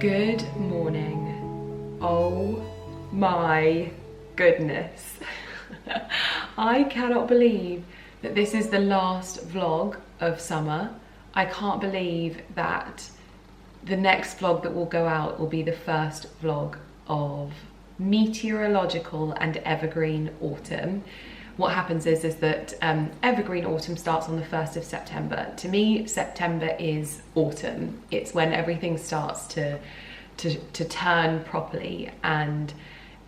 Good morning. Oh my goodness. I cannot believe that this is the last vlog of summer. I can't believe that the next vlog that will go out will be the first vlog of meteorological and evergreen autumn. What happens is that evergreen autumn starts on the 1st of September. To me, September is autumn. It's when everything starts to turn properly, and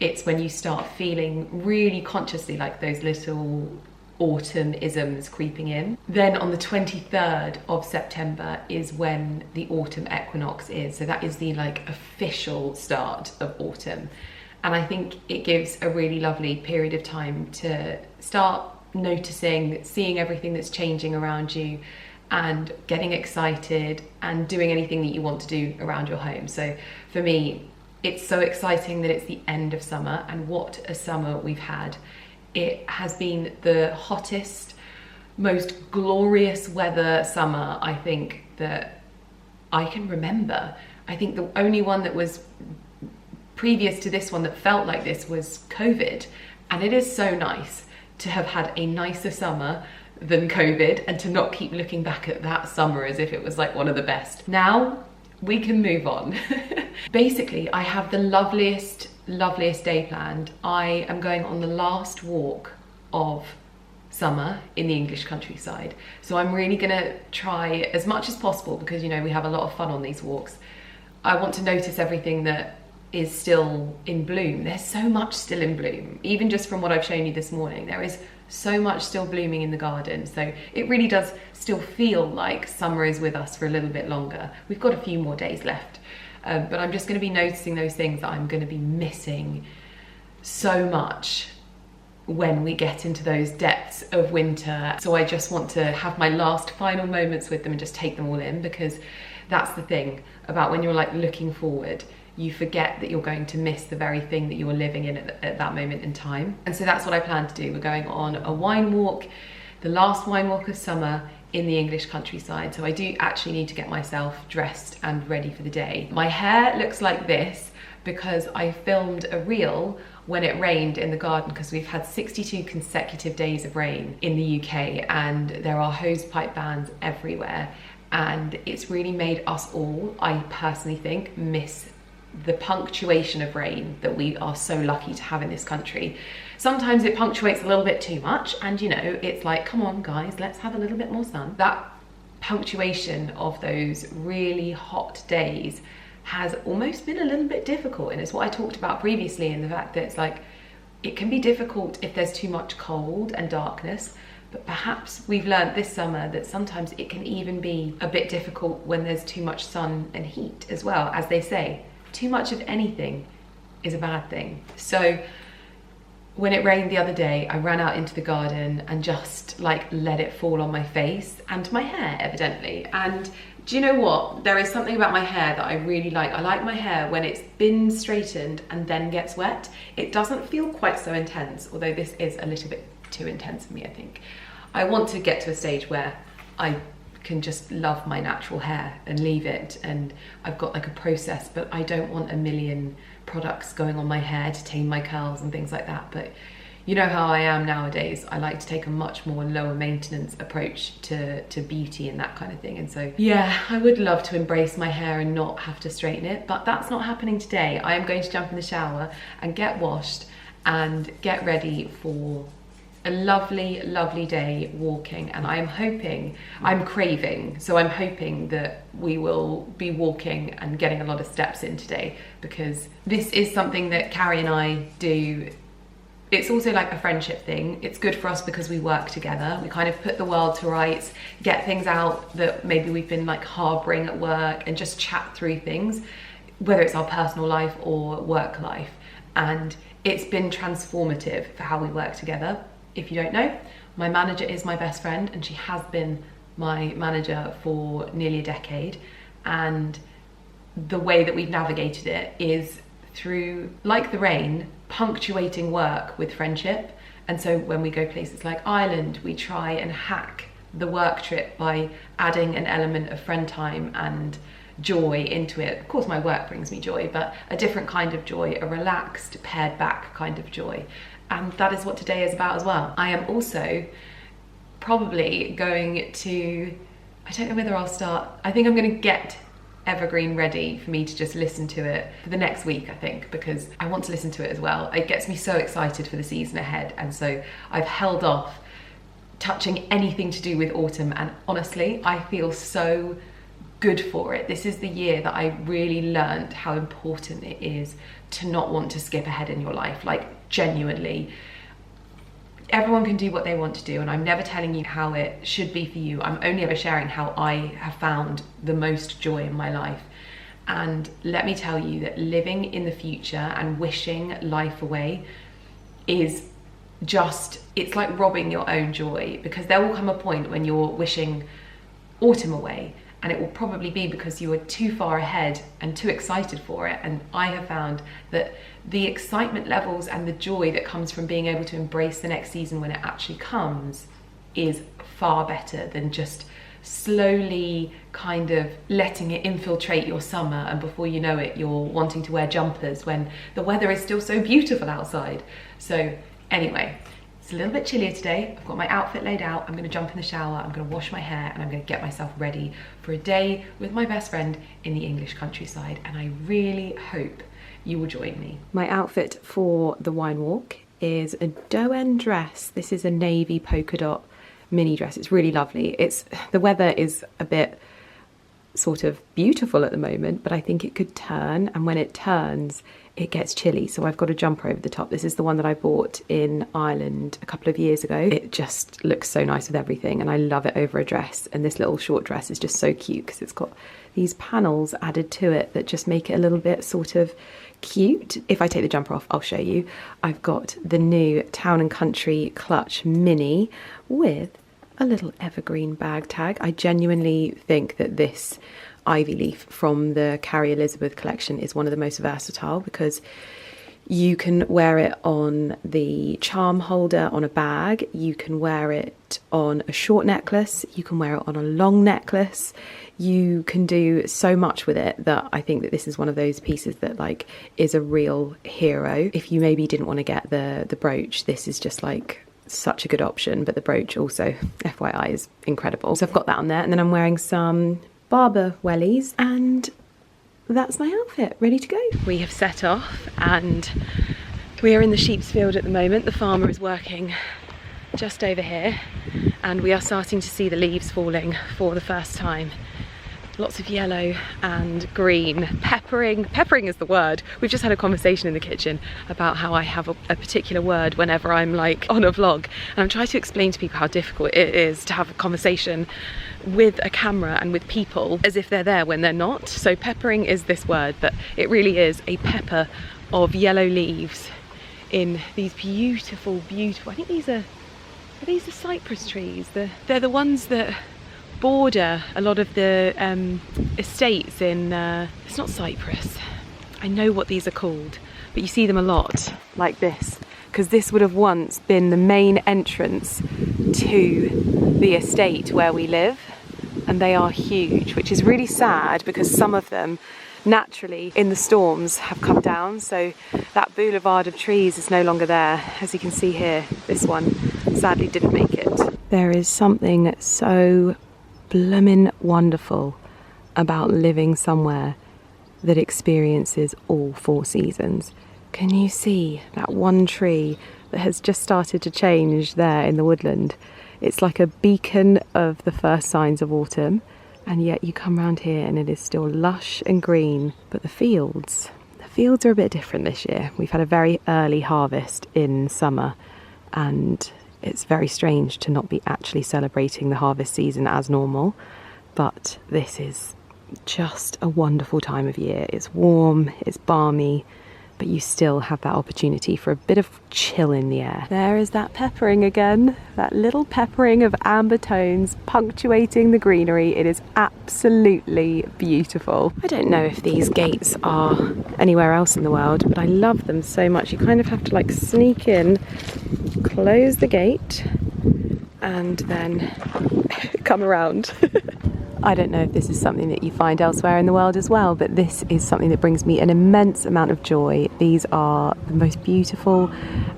it's when you start feeling really consciously like those little autumn isms creeping in. Then on the 23rd of September is when the autumn equinox is. So that is the official start of autumn. And I think it gives a really lovely period of time to start noticing, seeing everything that's changing around you and getting excited and doing anything that you want to do around your home. So for me, it's so exciting that it's the end of summer, and what a summer we've had. It has been the hottest, most glorious weather summer I think that I can remember. I think the only one that was previous to this one that felt like this was COVID, and it is so nice to have had a nicer summer than COVID and to not keep looking back at that summer as if it was like one of the best. Now we can move on. Basically, I have the loveliest day planned. I am going on the last walk of summer in the English countryside. So I'm really gonna try as much as possible, because you know we have a lot of fun on these walks. I want to notice everything that is still in bloom. There's so much still in bloom. Even just from what I've shown you this morning, there is so much still blooming in the garden. So it really does still feel like summer is with us for a little bit longer. We've got a few more days left. But I'm just going to be noticing those things that I'm going to be missing so much when we get into those depths of winter. So I just want to have my last final moments with them and just take them all in, because that's the thing about when you're looking forward. You forget that you're going to miss the very thing that you're living in at that moment in time. And so that's what I plan to do. We're going on a wine walk, the last wine walk of summer in the English countryside. So I do actually need to get myself dressed and ready for the day. My hair looks like this because I filmed a reel when it rained in the garden, because we've had 62 consecutive days of rain in the UK and there are hose pipe bans everywhere. And it's really made us all, I personally think, miss the punctuation of rain that we are so lucky to have in this country. Sometimes it punctuates a little bit too much, and you know, it's like, come on guys, let's have a little bit more sun. That punctuation of those really hot days has almost been a little bit difficult, and it's what I talked about previously, in the fact that it's like, it can be difficult if there's too much cold and darkness, but perhaps we've learned this summer that sometimes it can even be a bit difficult when there's too much sun and heat as well. As they say, too much of anything is a bad thing. So when it rained the other day, I ran out into the garden and just let it fall on my face and my hair, evidently. And do you know what? There is something about my hair that I really like. I like my hair when it's been straightened and then gets wet. It doesn't feel quite so intense, although this is a little bit too intense for me, I think. I want to get to a stage where I can just love my natural hair and leave it, and I've got a process, but I don't want a million products going on my hair to tame my curls and things like that. But you know how I am nowadays. I like to take a much more lower maintenance approach to beauty and that kind of thing. And so yeah, I would love to embrace my hair and not have to straighten it, but that's not happening today. I am going to jump in the shower and get washed and get ready for a lovely day walking. And I'm hoping, I'm craving, so I'm hoping that we will be walking and getting a lot of steps in today, because this is something that Carrie and I do. It's also like a friendship thing. It's good for us because we work together. We kind of put the world to rights, get things out that maybe we've been harboring at work, and just chat through things, whether it's our personal life or work life. And it's been transformative for how we work together. If you don't know, my manager is my best friend, and she has been my manager for nearly a decade. And the way that we've navigated it is through, like the rain, punctuating work with friendship. And so when we go places like Ireland, we try and hack the work trip by adding an element of friend time and joy into it. Of course my work brings me joy, but a different kind of joy, a relaxed, pared back kind of joy. And that is what today is about as well. I am also probably going to, I don't know whether I'll start, I think I'm going to get Evergreen ready for me to just listen to it for the next week, I think, because I want to listen to it as well. It gets me so excited for the season ahead, and so I've held off touching anything to do with autumn, and honestly I feel so good for it. This is the year that I really learned how important it is to not want to skip ahead in your life. Like, genuinely, everyone can do what they want to do, and I'm never telling you how it should be for you. I'm only ever sharing how I have found the most joy in my life. And let me tell you that living in the future and wishing life away is just, it's like robbing your own joy, because there will come a point when you're wishing autumn away, and it will probably be because you are too far ahead and too excited for it. And I have found that the excitement levels and the joy that comes from being able to embrace the next season when it actually comes is far better than just slowly kind of letting it infiltrate your summer, and before you know it, you're wanting to wear jumpers when the weather is still so beautiful outside. So anyway, it's a little bit chillier today. I've got my outfit laid out. I'm gonna jump in the shower, I'm gonna wash my hair, and I'm gonna get myself ready for a day with my best friend in the English countryside. And I really hope you will join me. My outfit for the wine walk is a Doen dress. This is a navy polka dot mini dress. It's really lovely. The weather is a bit sort of beautiful at the moment, but I think it could turn, and when it turns it gets chilly, so I've got a jumper over the top. This is the one that I bought in Ireland a couple of years ago. It just looks so nice with everything, and I love it over a dress. And this little short dress is just so cute because it's got these panels added to it that just make it a little bit sort of cute. If I take the jumper off, I'll show you. I've got the new Town & Country Clutch Mini with a little evergreen bag tag. I genuinely think that this ivy leaf from the Carrie Elizabeth collection is one of the most versatile, because you can wear it on the charm holder on a bag, you can wear it on a short necklace, you can wear it on a long necklace. You can do so much with it that I think that this is one of those pieces that like is a real hero. If you maybe didn't want to get the brooch, this is just like such a good option, but the brooch also, FYI, is incredible. So I've got that on there, and then I'm wearing some Barber wellies, and that's my outfit ready to go. We have set off and we are in the sheep's field at the moment. The farmer is working just over here, and we are starting to see the leaves falling for the first time. Lots of yellow and green. Peppering is the word. We've just had a conversation in the kitchen about how I have a particular word whenever I'm like on a vlog, and I'm trying to explain to people how difficult it is to have a conversation with a camera and with people as if they're there when they're not. So peppering is this word, but it really is a pepper of yellow leaves in these beautiful, I think these are these the cypress trees? They're the ones that border a lot of the estates in, it's not cypress, I know what these are called, but you see them a lot like this, because this would have once been the main entrance to the estate where we live, and they are huge, which is really sad because some of them naturally in the storms have come down, so that boulevard of trees is no longer there. As you can see here, this one sadly didn't make it. There is something so bloomin' wonderful about living somewhere that experiences all 4 seasons. Can you see that one tree that has just started to change there in the woodland? It's like a beacon of the first signs of autumn, and yet you come round here and it is still lush and green. But the fields are a bit different this year. We've had a very early harvest in summer, and it's very strange to not be actually celebrating the harvest season as normal, but this is just a wonderful time of year. It's warm, it's balmy, but you still have that opportunity for a bit of chill in the air. There is that peppering again, that little peppering of amber tones punctuating the greenery. It is absolutely beautiful. I don't know if these gates are anywhere else in the world, but I love them so much. You kind of have to like sneak in, close the gate, and then come around. I don't know if this is something that you find elsewhere in the world as well, but this is something that brings me an immense amount of joy. These are the most beautiful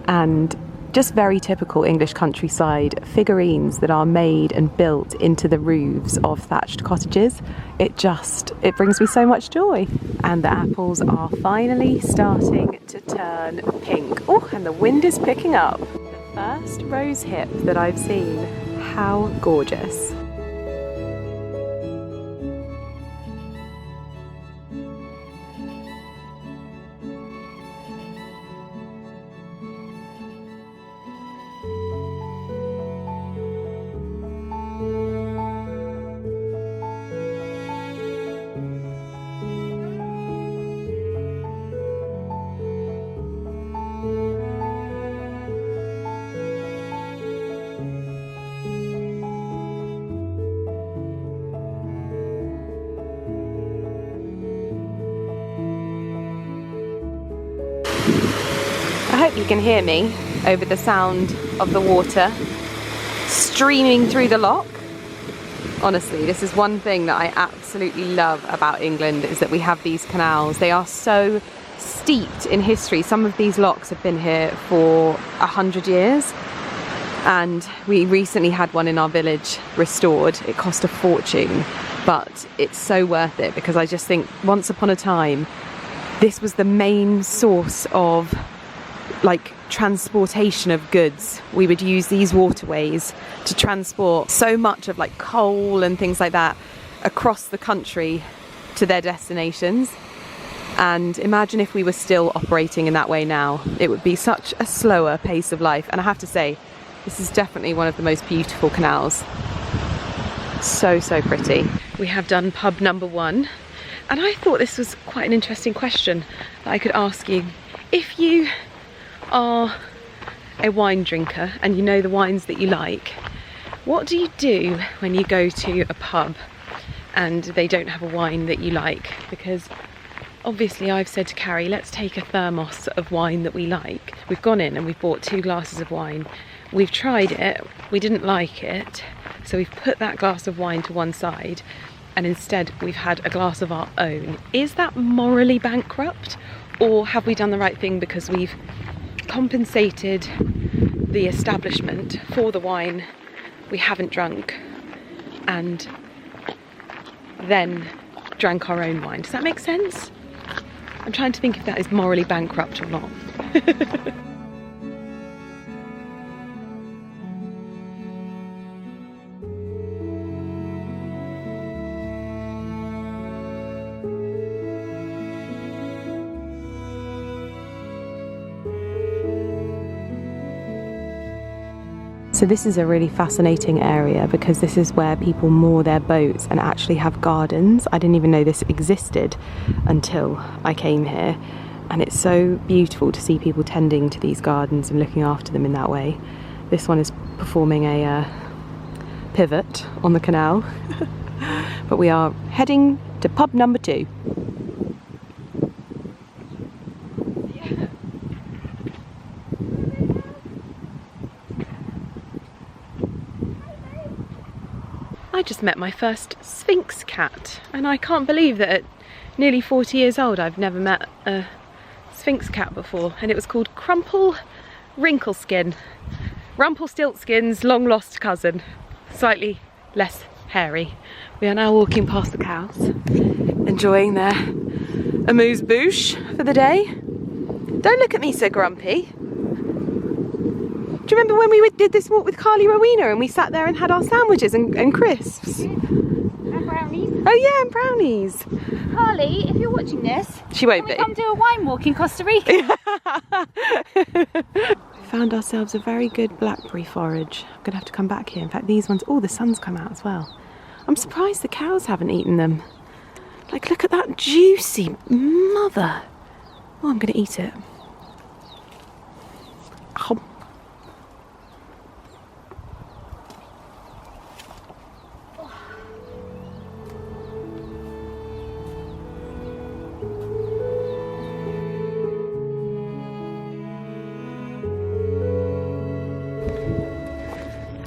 and just very typical English countryside figurines that are made and built into the roofs of thatched cottages. It brings me so much joy. And the apples are finally starting to turn pink. Oh, and the wind is picking up. The first rose hip that I've seen. How gorgeous. I hope you can hear me over the sound of the water streaming through the loch. Honestly, this is one thing that I absolutely love about England, is that we have these canals. They are so steeped in history. Some of these lochs have been here for 100 years. And we recently had one in our village restored. It cost a fortune, but it's so worth it, because I just think once upon a time, this was the main source of like transportation of goods. We would use these waterways to transport so much of like coal and things like that across the country to their destinations. And imagine if we were still operating in that way now. It would be such a slower pace of life. And I have to say, this is definitely one of the most beautiful canals. So, so pretty. We have done pub number 1. And I thought this was quite an interesting question that I could ask you. If you are a wine drinker and you know the wines that you like, what do you do when you go to a pub and they don't have a wine that you like? Because obviously I've said to Carrie, let's take a thermos of wine that we like. We've gone in and we've bought 2 glasses of wine. We've tried it, we didn't like it, so we've put that glass of wine to one side, and instead we've had a glass of our own. Is that morally bankrupt, or have we done the right thing because we've compensated the establishment for the wine we haven't drunk and then drank our own wine? Does that make sense? I'm trying to think if that is morally bankrupt or not. So this is a really fascinating area, because this is where people moor their boats and actually have gardens. I didn't even know this existed until I came here, and it's so beautiful to see people tending to these gardens and looking after them in that way. This one is performing a pivot on the canal, but we are heading to pub number 2. I just met my first Sphinx cat, and I can't believe that at nearly 40 years old I've never met a Sphinx cat before, and it was called Crumple Wrinkleskin. Rumpelstiltskin's long lost cousin, slightly less hairy. We are now walking past the cows, enjoying their amuse-bouche for the day. Don't look at me so grumpy. Do you remember when we did this walk with Carly Rowena and we sat there and had our sandwiches and crisps? And brownies. Oh yeah, and brownies. Carly, if you're watching this, she won't be. Come do a wine walk in Costa Rica. We found ourselves a very good blackberry forage. I'm gonna have to come back here. In fact, these ones, oh, the sun's come out as well. I'm surprised the cows haven't eaten them. Like, look at that juicy mother. Oh, I'm gonna eat it. Oh.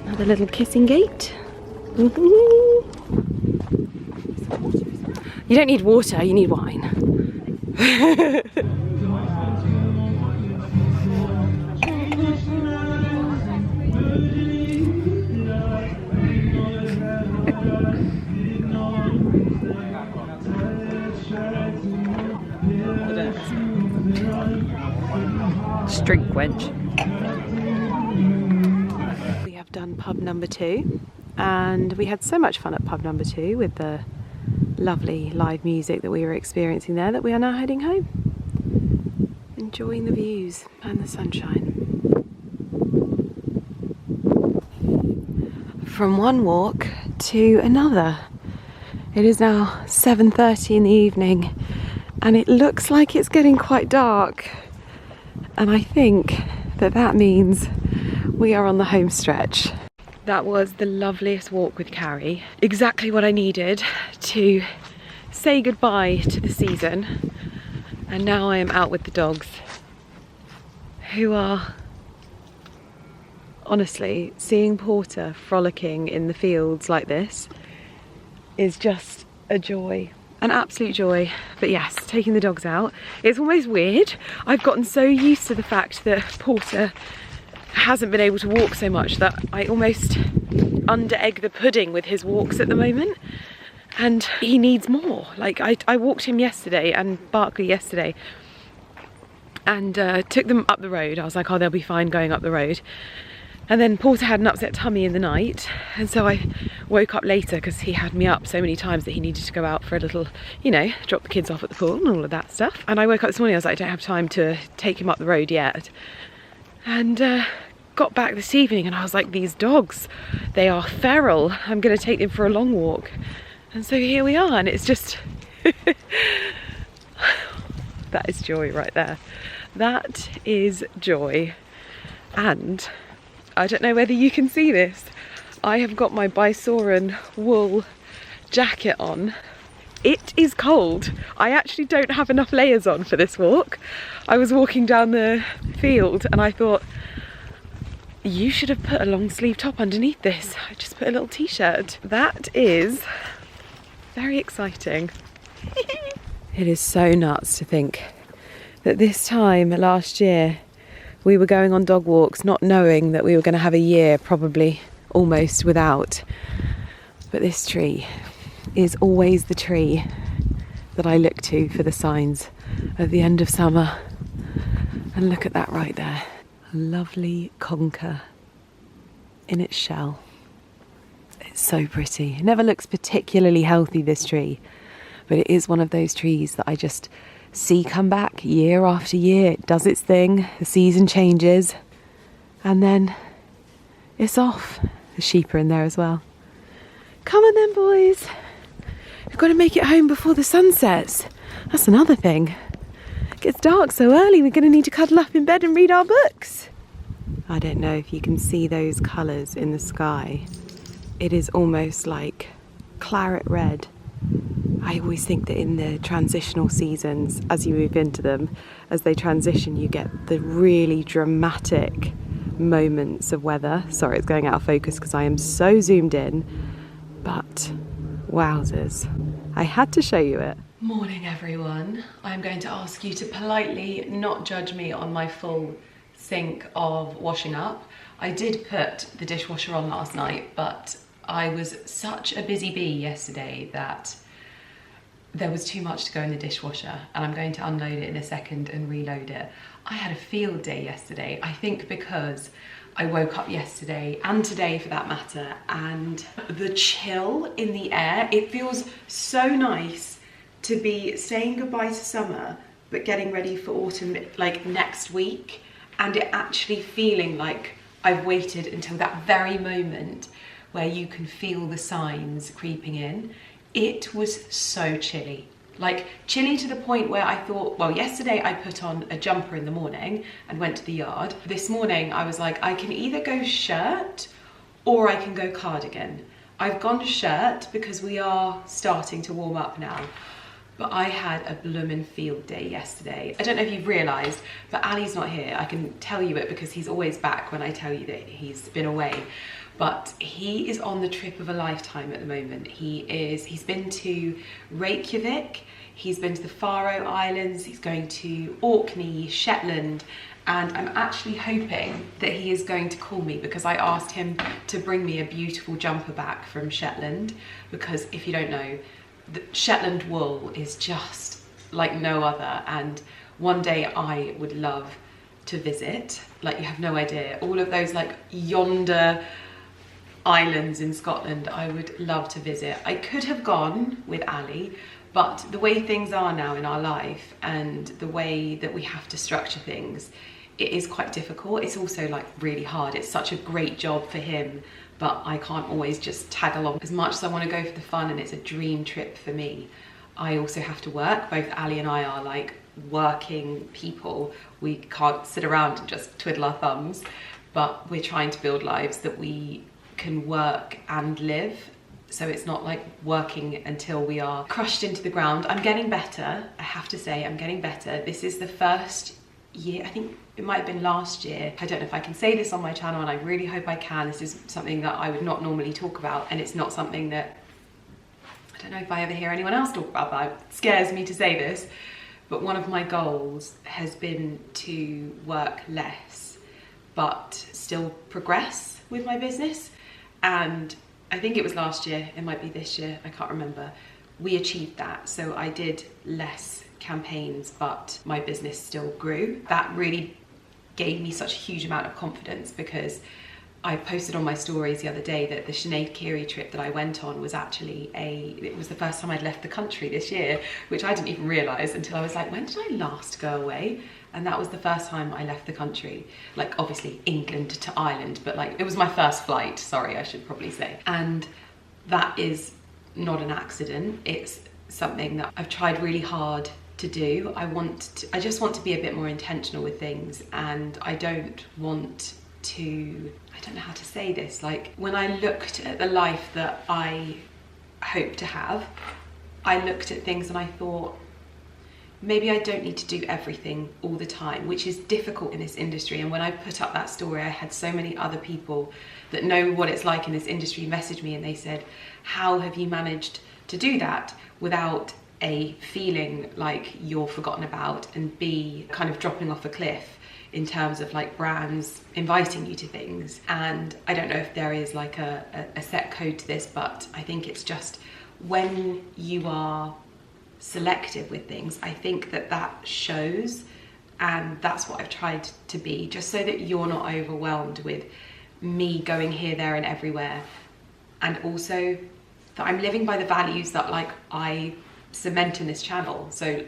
Another little kissing gate. You don't need water, you need wine. Street wench. We have done pub number 2 and we had so much fun at pub number 2 with the lovely live music that we were experiencing there that we are now heading home. Enjoying the views and the sunshine. From one walk to another. It is now 7:30 in the evening and it looks like it's getting quite dark. And I think that that means we are on the home stretch. That was the loveliest walk with Carrie. Exactly what I needed to say goodbye to the season. And now I am out with the dogs, who are, honestly, seeing Porter frolicking in the fields like this is just a joy. An absolute joy. But yes, taking the dogs out, it's almost weird. I've gotten so used to the fact that Porter hasn't been able to walk so much that I almost under-egg the pudding with his walks at the moment, and he needs more. Like I walked him yesterday and Barkley yesterday and took them up the road. I was like, oh, they'll be fine going up the road. And then Porter had an upset tummy in the night, and so I woke up later because he had me up so many times that he needed to go out for a little, you know, drop the kids off at the pool and all of that stuff. And I woke up this morning, I was like, I don't have time to take him up the road yet. And got back this evening and I was like, these dogs, they are feral. I'm going to take them for a long walk. And so here we are, and it's just... that is joy right there. That is joy. And I don't know whether you can see this, I have got my Bisoran wool jacket on. It is cold. I actually don't have enough layers on for this walk. I was walking down the field and I thought, you should have put a long sleeve top underneath this. I just put a little t-shirt. That is very exciting. It is so nuts to think that this time last year we were going on dog walks not knowing that we were going to have a year probably almost without. But this tree is always the tree that I look to for the signs at the end of summer. And look at that right there. A lovely conker in its shell. It's so pretty. It never looks particularly healthy, this tree, but it is one of those trees that I just see come back year after year. It does its thing, the season changes, and then it's off. The sheep are in there as well. Come on then, boys. We've got to make it home before the sun sets. That's another thing. It gets dark so early, we're going to need to cuddle up in bed and read our books. I don't know if you can see those colours in the sky. It is almost like claret red. I always think that in the transitional seasons, as you move into them, as they transition, you get the really dramatic moments of weather. Sorry, it's going out of focus because I am so zoomed in, but wowzers, I had to show you it. Morning everyone. I'm going to ask you to politely not judge me on my full sink of washing up. I did put the dishwasher on last night, but I was such a busy bee yesterday that there was too much to go in the dishwasher, and I'm going to unload it in a second and reload it. I had a field day yesterday, I think because I woke up yesterday and today for that matter, and the chill in the air, it feels so nice to be saying goodbye to summer but getting ready for autumn like next week, and it actually feeling like I've waited until that very moment where you can feel the signs creeping in. It was so chilly, like chilly to the point where I thought, well, yesterday I put on a jumper in the morning and went to the yard. This morning I was like, I can either go shirt or I can go cardigan. I've gone shirt because we are starting to warm up now, But I had a bloomin' field day yesterday. I don't know if you've realised, but Ali's not here. I can tell you it because he's always back when I tell you that he's been away. But he is on the trip of a lifetime at the moment. He's been to Reykjavik, he's been to the Faroe Islands, he's going to Orkney, Shetland, and I'm actually hoping that he is going to call me because I asked him to bring me a beautiful jumper back from Shetland, because if you don't know, the Shetland wool is just like no other, and one day I would love to visit. Like, you have no idea, all of those like yonder islands in Scotland I would love to visit. I could have gone with Ali, but the way things are now in our life and the way that we have to structure things, it is quite difficult. It's also like really hard. It's such a great job for him, but I can't always just tag along. As much as I want to go for the fun and it's a dream trip for me, I also have to work. Both Ali and I are like working people. We can't sit around and just twiddle our thumbs, but we're trying to build lives that we can work and live. So it's not like working until we are crushed into the ground. I'm getting better, I have to say, I'm getting better. This is the first year, I think it might have been last year. I don't know if I can say this on my channel, and I really hope I can. This is something that I would not normally talk about, and it's not something that, I don't know if I ever hear anyone else talk about, but it scares me to say this. But one of my goals has been to work less, but still progress with my business. And I think it was last year, it might be this year, I can't remember, we achieved that. So I did less campaigns, but my business still grew. That really gave me such a huge amount of confidence, because I posted on my stories the other day that the Sinead Keary trip that I went on was actually it was the first time I'd left the country this year, which I didn't even realise until I was like, when did I last go away? And that was the first time I left the country. Like, obviously England to Ireland, but like it was my first flight, sorry, I should probably say. And that is not an accident. It's something that I've tried really hard to do. I just want to be a bit more intentional with things, and I don't want to, I don't know how to say this, like when I looked at the life that I hope to have, I looked at things and I thought, maybe I don't need to do everything all the time, which is difficult in this industry. And when I put up that story, I had so many other people that know what it's like in this industry message me, and they said, how have you managed to do that without A, feeling like you're forgotten about, and B, kind of dropping off a cliff in terms of like brands inviting you to things. And I don't know if there is like a set code to this, but I think it's just when you are selective with things, I think that shows, and that's what I've tried to be, just so that you're not overwhelmed with me going here, there and everywhere, and also that I'm living by the values that like I cement in this channel. So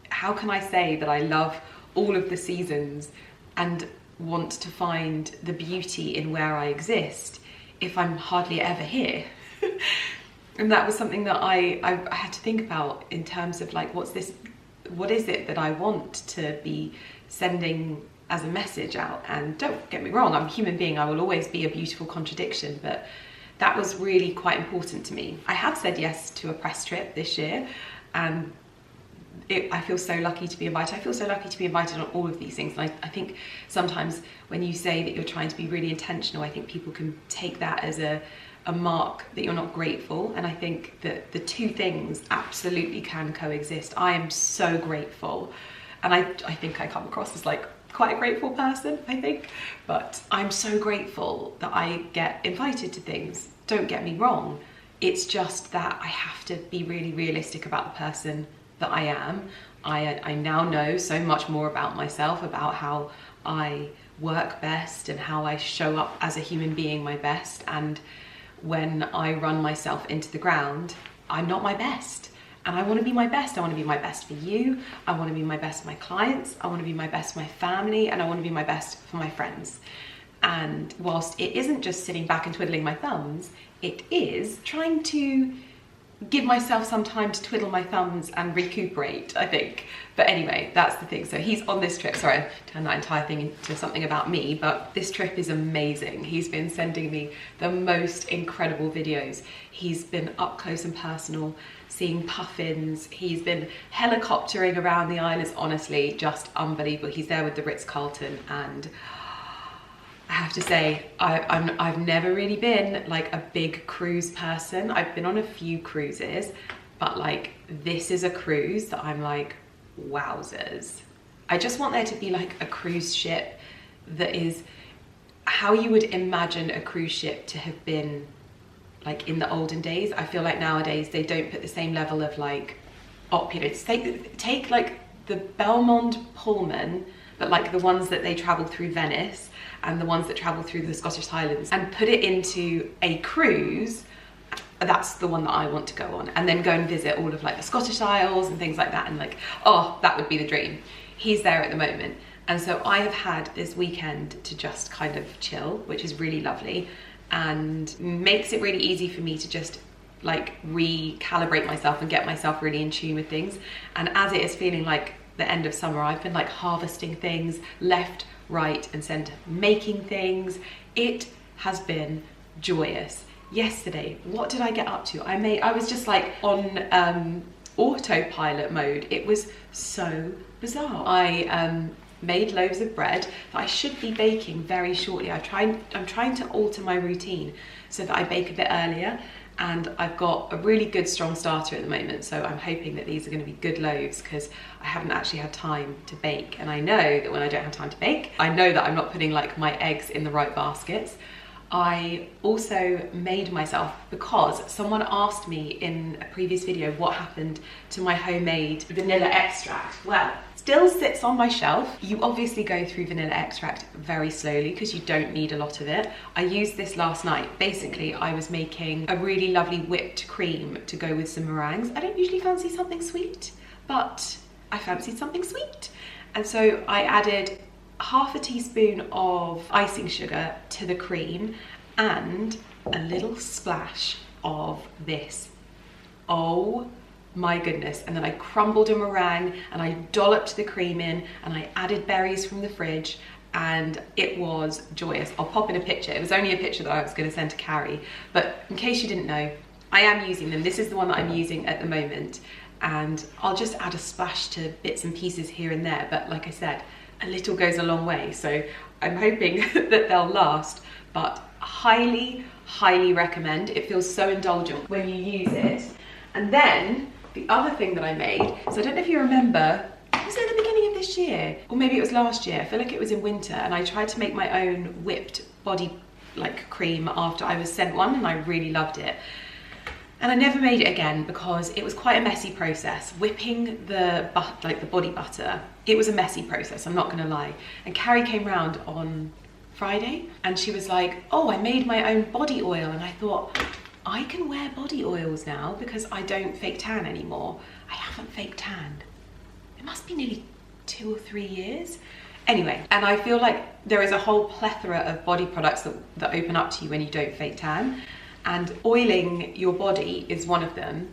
how can I say that I love all of the seasons and want to find the beauty in where I exist if I'm hardly ever here? And that was something that I had to think about in terms of like, what is it that I want to be sending as a message out? And don't get me wrong, I'm a human being, I will always be a beautiful contradiction, but that was really quite important to me. I had said yes to a press trip this year, and I feel so lucky to be invited. I feel so lucky to be invited on all of these things. And I think sometimes when you say that you're trying to be really intentional, I think people can take that as a mark that you're not grateful. And I think that the two things absolutely can coexist. I am so grateful, and I think I come across as like quite a grateful person, I think, but I'm so grateful that I get invited to things. Don't get me wrong, it's just that I have to be really realistic about the person that I am. I now know so much more about myself, about how I work best and how I show up as a human being my best. And when I run myself into the ground, I'm not my best. And I want to be my best. I want to be my best for you. I want to be my best for my clients. I want to be my best for my family. And I want to be my best for my friends. And whilst it isn't just sitting back and twiddling my thumbs, it is trying to give myself some time to twiddle my thumbs and recuperate, I think. But anyway, that's the thing. So he's on this trip. Sorry, I turned that entire thing into something about me, but this trip is amazing. He's been sending me the most incredible videos. He's been up close and personal, seeing puffins. He's been helicoptering around the island. It's honestly just unbelievable. He's there with the Ritz-Carlton, and I have to say, I've never really been like a big cruise person. I've been on a few cruises, but like this is a cruise that I'm like, wowzers. I just want there to be like a cruise ship that is how you would imagine a cruise ship to have been like in the olden days. I feel like nowadays they don't put the same level of like opulence. Take like the Belmont Pullman, but like the ones that they travel through Venice and the ones that travel through the Scottish Highlands, and put it into a cruise. That's the one that I want to go on, and then go and visit all of like the Scottish Isles and things like that, and like, oh, that would be the dream. He's there at the moment, and so I have had this weekend to just kind of chill, which is really lovely, and makes it really easy for me to just like recalibrate myself and get myself really in tune with things. And as it is feeling like the end of summer, I've been like harvesting things left, right and centre, making things. It has been joyous. Yesterday, what did I get up to? I was just like on autopilot mode. It was so bizarre. I made loaves of bread that I should be baking very shortly. I'm trying to alter my routine so that I bake a bit earlier, and I've got a really good strong starter at the moment, so I'm hoping that these are going to be good loaves, because I haven't actually had time to bake. And I know that when I don't have time to bake, I know that I'm not putting like my eggs in the right baskets. I also made myself, because someone asked me in a previous video what happened to my homemade vanilla extract. Well, still sits on my shelf. You obviously go through vanilla extract very slowly because you don't need a lot of it. I used this last night. Basically, I was making a really lovely whipped cream to go with some meringues. I don't usually fancy something sweet, but I fancied something sweet. And so I added half a teaspoon of icing sugar to the cream and a little splash of this. Oh my goodness. And then I crumbled a meringue and I dolloped the cream in, and I added berries from the fridge, and it was joyous. I'll pop in a picture. It was only a picture that I was going to send to Carrie, but in case you didn't know, I am using them. This is the one that I'm using at the moment, and I'll just add a splash to bits and pieces here and there, but like I said, a little goes a long way, so I'm hoping that they'll last. But highly recommend. It feels so indulgent when you use it. And then the other thing that I made, so I don't know if you remember, was it at the beginning of this year, or maybe it was last year? I feel like it was in winter, and I tried to make my own whipped body like cream after I was sent one, and I really loved it. And I never made it again because it was quite a messy process. Whipping the body butter, it was a messy process, I'm not gonna lie. And Carrie came round on Friday and she was like, oh, I made my own body oil. And I thought, I can wear body oils now because I don't fake tan anymore. I haven't fake tanned. It must be nearly 2 or 3 years. Anyway, and I feel like there is a whole plethora of body products that open up to you when you don't fake tan. And oiling your body is one of them.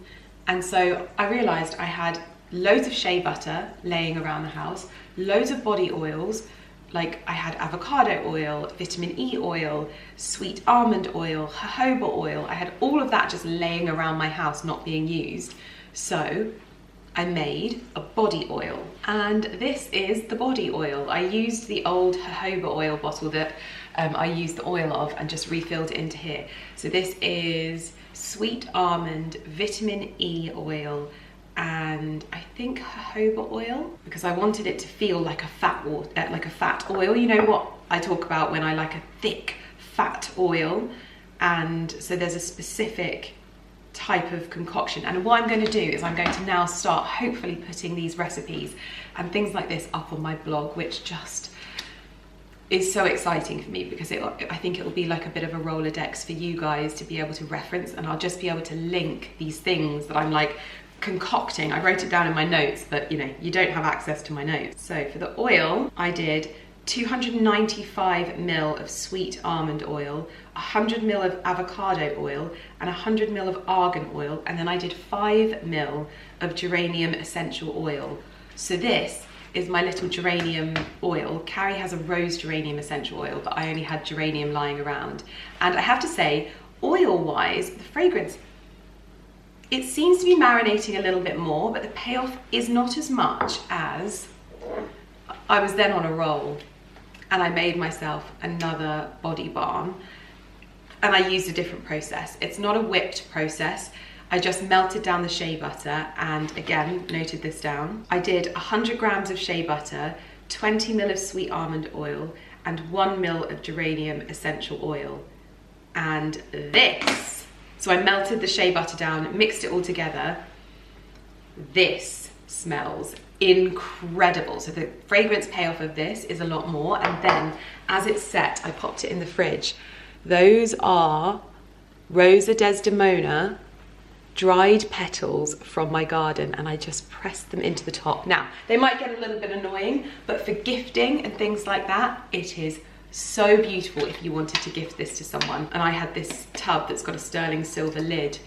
And so I realized I had loads of shea butter laying around the house, loads of body oils, like I had avocado oil, vitamin E oil, sweet almond oil, jojoba oil. I had all of that just laying around my house not being used. So I made a body oil, and this is the body oil. I used the old jojoba oil bottle that I used the oil of and just refilled it into here. So this is sweet almond, vitamin E oil, and I think jojoba oil, because I wanted it to feel like a fat oil. You know what I talk about when I like a thick fat oil, and so there's a specific type of concoction. And what I'm going to do is I'm going to now start hopefully putting these recipes and things like this up on my blog, which just is so exciting for me, because I think it will be like a bit of a Rolodex for you guys to be able to reference, and I'll just be able to link these things that I'm like concocting. I wrote it down in my notes, but you know, you don't have access to my notes. So for the oil, I did 295 ml of sweet almond oil, 100 ml of avocado oil, and 100 ml of argan oil, and then I did 5 ml of geranium essential oil. So this is my little geranium oil. Carrie has a rose geranium essential oil, but I only had geranium lying around. And I have to say, oil-wise, the fragrance It seems to be marinating a little bit more, but the payoff is not as much as I was then on a roll and I made myself another body balm, and I used a different process. It's not a whipped process. I just melted down the shea butter, and again, noted this down. I did 100 grams of shea butter, 20 ml of sweet almond oil, and 1 ml of geranium essential oil. And this, so I melted the shea butter down, mixed it all together. This smells incredible. So the fragrance payoff of this is a lot more. And then as it's set, I popped it in the fridge. Those are Rosa Desdemona dried petals from my garden, and I just pressed them into the top. Now, they might get a little bit annoying, but for gifting and things like that, it is so beautiful if you wanted to gift this to someone. And I had this tub that's got a sterling silver lid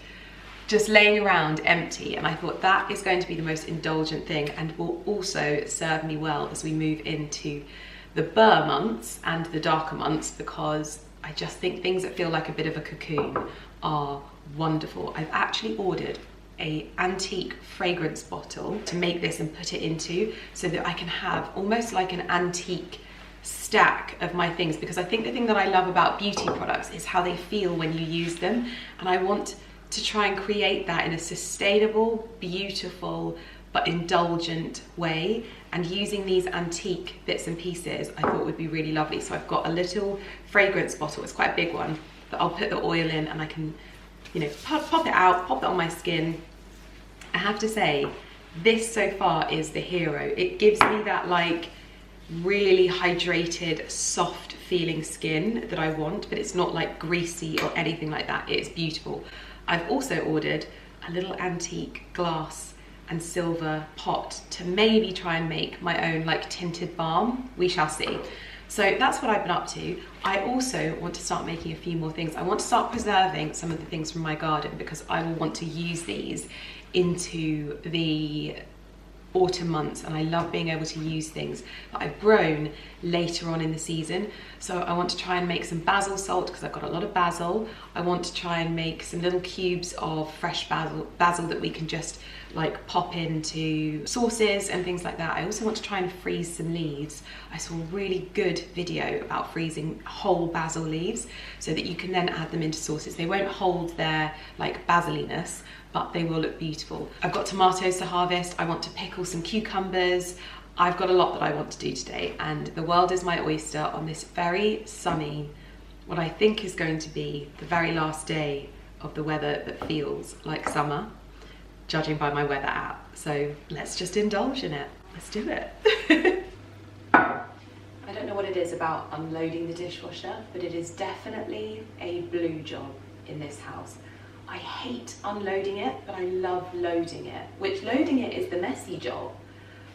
just laying around empty, and I thought that is going to be the most indulgent thing and will also serve me well as we move into the Burr months and the darker months, because I just think things that feel like a bit of a cocoon are wonderful. I've actually ordered a antique fragrance bottle to make this and put it into, so that I can have almost like an antique stack of my things, because I think the thing that I love about beauty products is how they feel when you use them, and I want to try and create that in a sustainable, beautiful, but indulgent way. And using these antique bits and pieces I thought would be really lovely. So I've got a little fragrance bottle, it's quite a big one, that I'll put the oil in, and I can, you know, pop it out, pop it on my skin. I have to say, this so far is the hero. It gives me that like really hydrated, soft feeling skin that I want, but it's not like greasy or anything like that. It's beautiful. I've also ordered a little antique glass and silver pot to maybe try and make my own like tinted balm. We shall see. So that's what I've been up to. I also want to start making a few more things. I want to start preserving some of the things from my garden, because I will want to use these into the autumn months, and I love being able to use things that I've grown later on in the season. So I want to try and make some basil salt, because I've got a lot of basil. I want to try and make some little cubes of fresh basil that we can just like pop into sauces and things like that. I also want to try and freeze some leaves. I saw a really good video about freezing whole basil leaves so that you can then add them into sauces. They won't hold their like basiliness, but they will look beautiful. I've got tomatoes to harvest. I want to pickle some cucumbers. I've got a lot that I want to do today, and the world is my oyster on this very sunny, what I think is going to be the very last day of the weather that feels like summer, judging by my weather app. So let's just indulge in it. Let's do it. I don't know what it is about unloading the dishwasher, but it is definitely a blue job in this house. I hate unloading it, but I love loading it, which loading it is the messy job.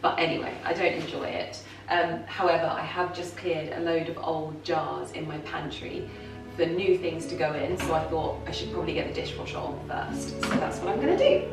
But anyway, I don't enjoy it. However, I have just cleared a load of old jars in my pantry for new things to go in, so I thought I should probably get the dishwasher on first. So that's what I'm gonna do.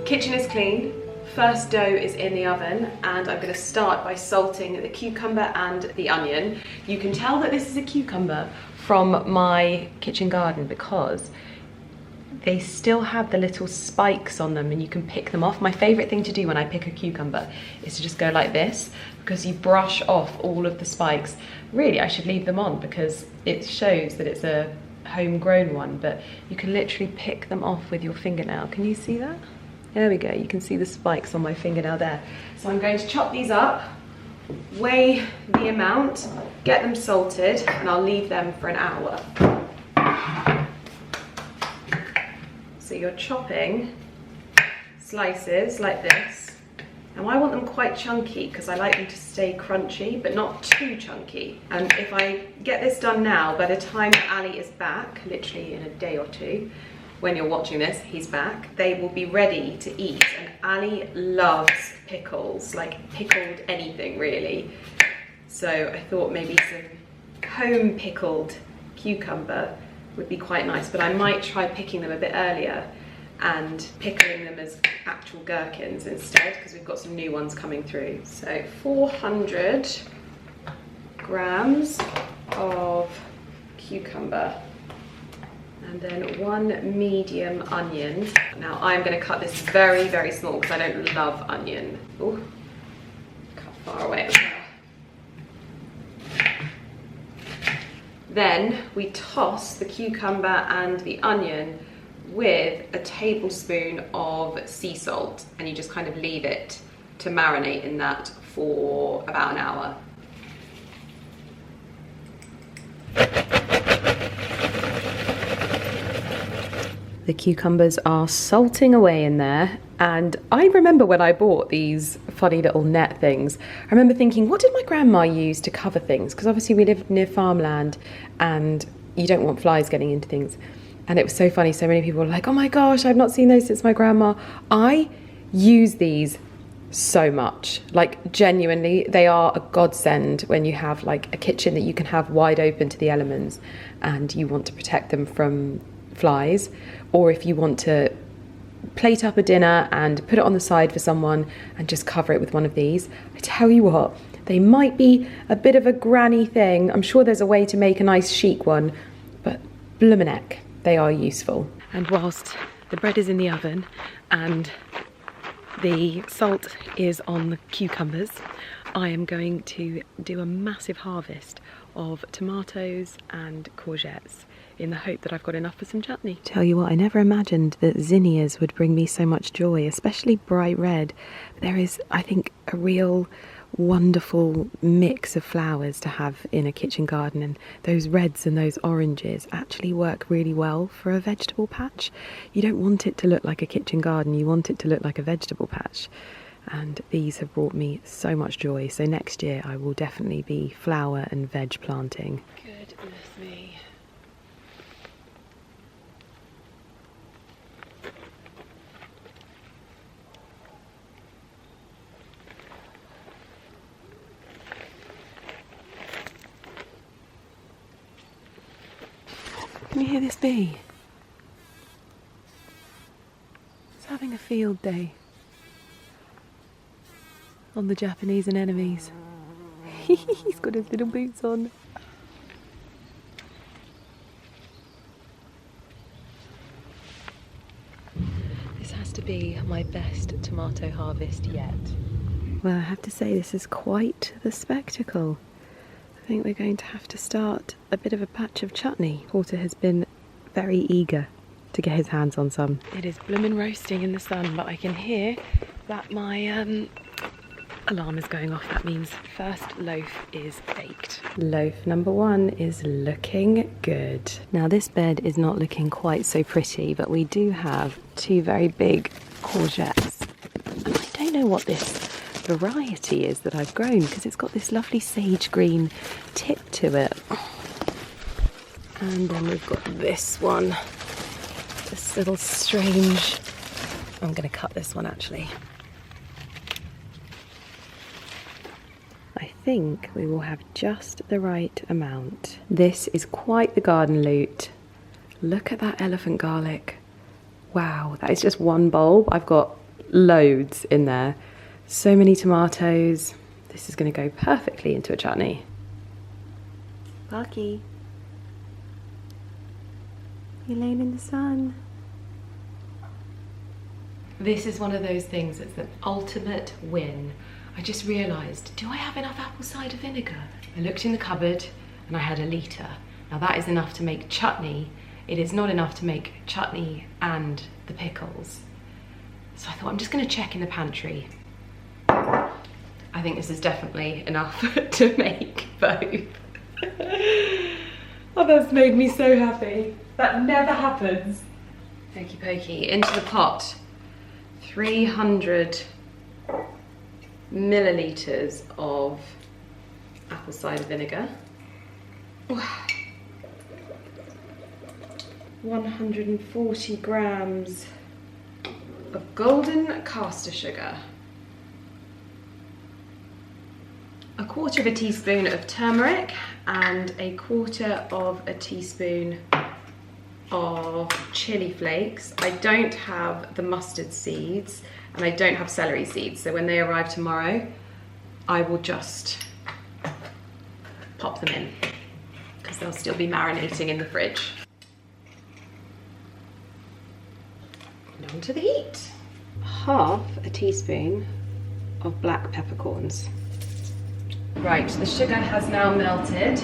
Kitchen is clean, first dough is in the oven, and I'm going to start by salting the cucumber and the onion. You can tell that this is a cucumber from my kitchen garden because they still have the little spikes on them and you can pick them off. My favourite thing to do when I pick a cucumber is to just go like this, because you brush off all of the spikes. Really, I should leave them on because it shows that it's a homegrown one, but you can literally pick them off with your fingernail. Can you see that? There we go, you can see the spikes on my fingernail there. So I'm going to chop these up, weigh the amount, get them salted, and I'll leave them for an hour. So you're chopping slices like this. Now I want them quite chunky because I like them to stay crunchy, but not too chunky. And if I get this done now, by the time Ali is back, literally in a day or two, when you're watching this, he's back, they will be ready to eat. And Ali loves pickles, like pickled anything really. So I thought maybe some home pickled cucumber would be quite nice, but I might try picking them a bit earlier and pickling them as actual gherkins instead, because we've got some new ones coming through. So 400 grams of cucumber, and then 1 medium onion. Now I'm going to cut this very, very small because I don't love onion. Ooh, cut far away as well. Then we toss the cucumber and the onion with a tablespoon of sea salt, and you just kind of leave it to marinate in that for about an hour. The cucumbers are salting away in there, and I remember when I bought these funny little net things, I remember thinking, what did my grandma use to cover things? Because obviously we live near farmland and you don't want flies getting into things. And it was so funny, so many people were like, oh my gosh, I've not seen those since my grandma. I use these so much, like genuinely, they are a godsend when you have like a kitchen that you can have wide open to the elements and you want to protect them from flies, or if you want to plate up a dinner and put it on the side for someone and just cover it with one of these. I tell you what, they might be a bit of a granny thing. I'm sure there's a way to make a nice chic one, but bloomin' heck, they are useful. And whilst the bread is in the oven and the salt is on the cucumbers, I am going to do a massive harvest of tomatoes and courgettes in the hope that I've got enough for some chutney. Tell you what, I never imagined that zinnias would bring me so much joy, especially bright red. There is, I think, a real wonderful mix of flowers to have in a kitchen garden, and those reds and those oranges actually work really well for a vegetable patch. You don't want it to look like a kitchen garden, you want it to look like a vegetable patch. And these have brought me so much joy. So next year I will definitely be flower and veg planting. Goodness me. Can you hear this bee? It's having a field day on the Japanese anemones. He's got his little boots on. This has to be my best tomato harvest yet. Well, I have to say this is quite the spectacle. I think we're going to have to start a bit of a patch of chutney. Porter has been very eager to get his hands on some. It is bloomin' roasting in the sun, but I can hear that my alarm is going off. That means first loaf is baked. Loaf number 1 is looking good. Now this bed is not looking quite so pretty, but we do have 2 very big courgettes. And I don't know what this variety is that I've grown, because it's got this lovely sage green tip to it. And then we've got this one, this little strange, I'm going to cut this one actually. I think we will have just the right amount. This is quite the garden loot. Look at that elephant garlic. Wow, that is just one bulb. I've got loads in there. So many tomatoes. This is going to go perfectly into a chutney. Bucky, you're laying in the sun. This is one of those things that's an ultimate win. I just realised, do I have enough apple cider vinegar? I looked in the cupboard and I had a litre. Now that is enough to make chutney. It is not enough to make chutney and the pickles. So I thought I'm just going to check in the pantry. I think this is definitely enough to make both. Oh, that's made me so happy. That never happens. Okey pokey, into the pot. 300 millilitres of apple cider vinegar. 140 grams of golden caster sugar. 1/4 of a teaspoon of turmeric and 1/4 of a teaspoon of chili flakes. I don't have the mustard seeds and I don't have celery seeds, so when they arrive tomorrow, I will just pop them in because they'll still be marinating in the fridge. And on to the heat. 1/2 a teaspoon of black peppercorns. Right, the sugar has now melted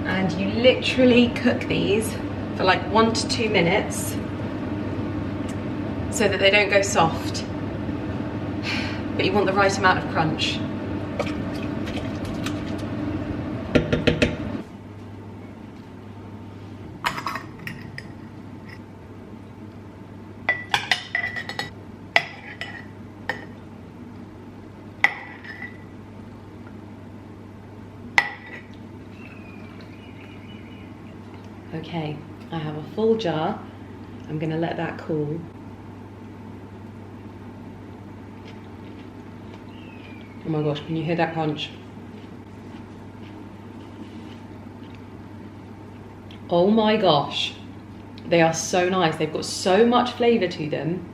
and you literally cook these for like 1 to 2 minutes so that they don't go soft, but you want the right amount of crunch. Okay, I have a full jar. I'm gonna let that cool. Oh my gosh, can you hear that crunch? Oh my gosh, they are so nice. They've got so much flavour to them.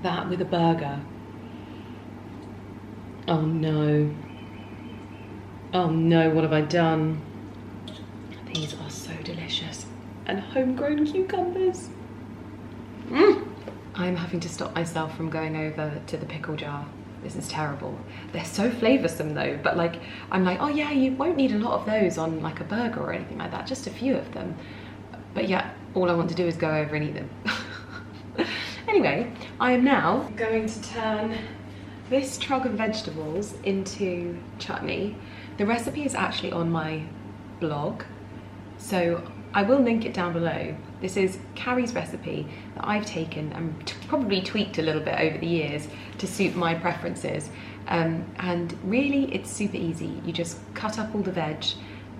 That with a burger. Oh no. Oh no, what have I done? These are so delicious. And homegrown cucumbers. I'm having to stop myself from going over to the pickle jar. This is terrible. They're so flavoursome though, but like, I'm like, oh yeah, you won't need a lot of those on like a burger or anything like that, just a few of them. But yeah, all I want to do is go over and eat them. Anyway, I am now going to turn this trug of vegetables into chutney. The recipe is actually on my blog, so I will link it down below. This is Carrie's recipe that I've taken and probably tweaked a little bit over the years to suit my preferences. And really it's super easy. You just cut up all the veg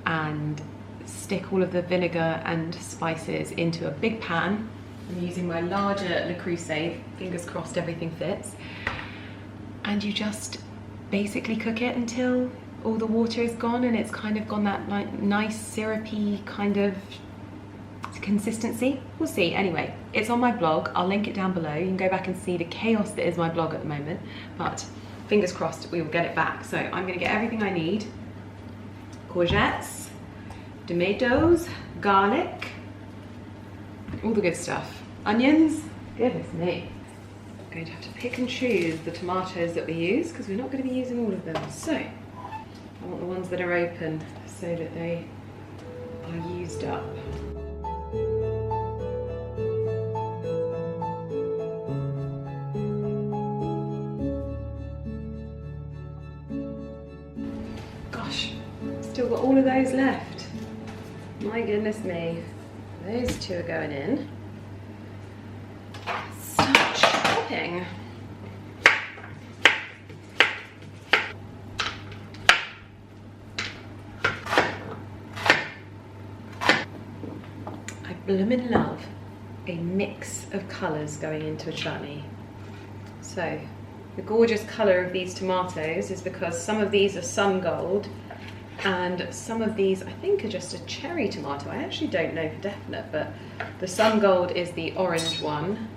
and stick all of the vinegar and spices into a big pan. I'm using my larger Le Creuset, fingers crossed everything fits. And you just basically cook it until all the water is gone and it's kind of gone that like nice syrupy kind of consistency. We'll see. Anyway, it's on my blog. I'll link it down below. You can go back and see the chaos that is my blog at the moment, but fingers crossed we will get it back. So I'm going to get everything I need. Courgettes, tomatoes, garlic, all the good stuff. Onions, goodness me. I'm going to have to pick and choose the tomatoes that we use because we're not going to be using all of them. So I want the ones that are open so that they are used up. Gosh, still got all of those left. My goodness me. Those two are going in. Start chopping. I bloomin' love a mix of colours going into a chutney. So the gorgeous colour of these tomatoes is because some of these are sun gold and some of these I think are just a cherry tomato. I actually don't know for definite, but the sun gold is the orange one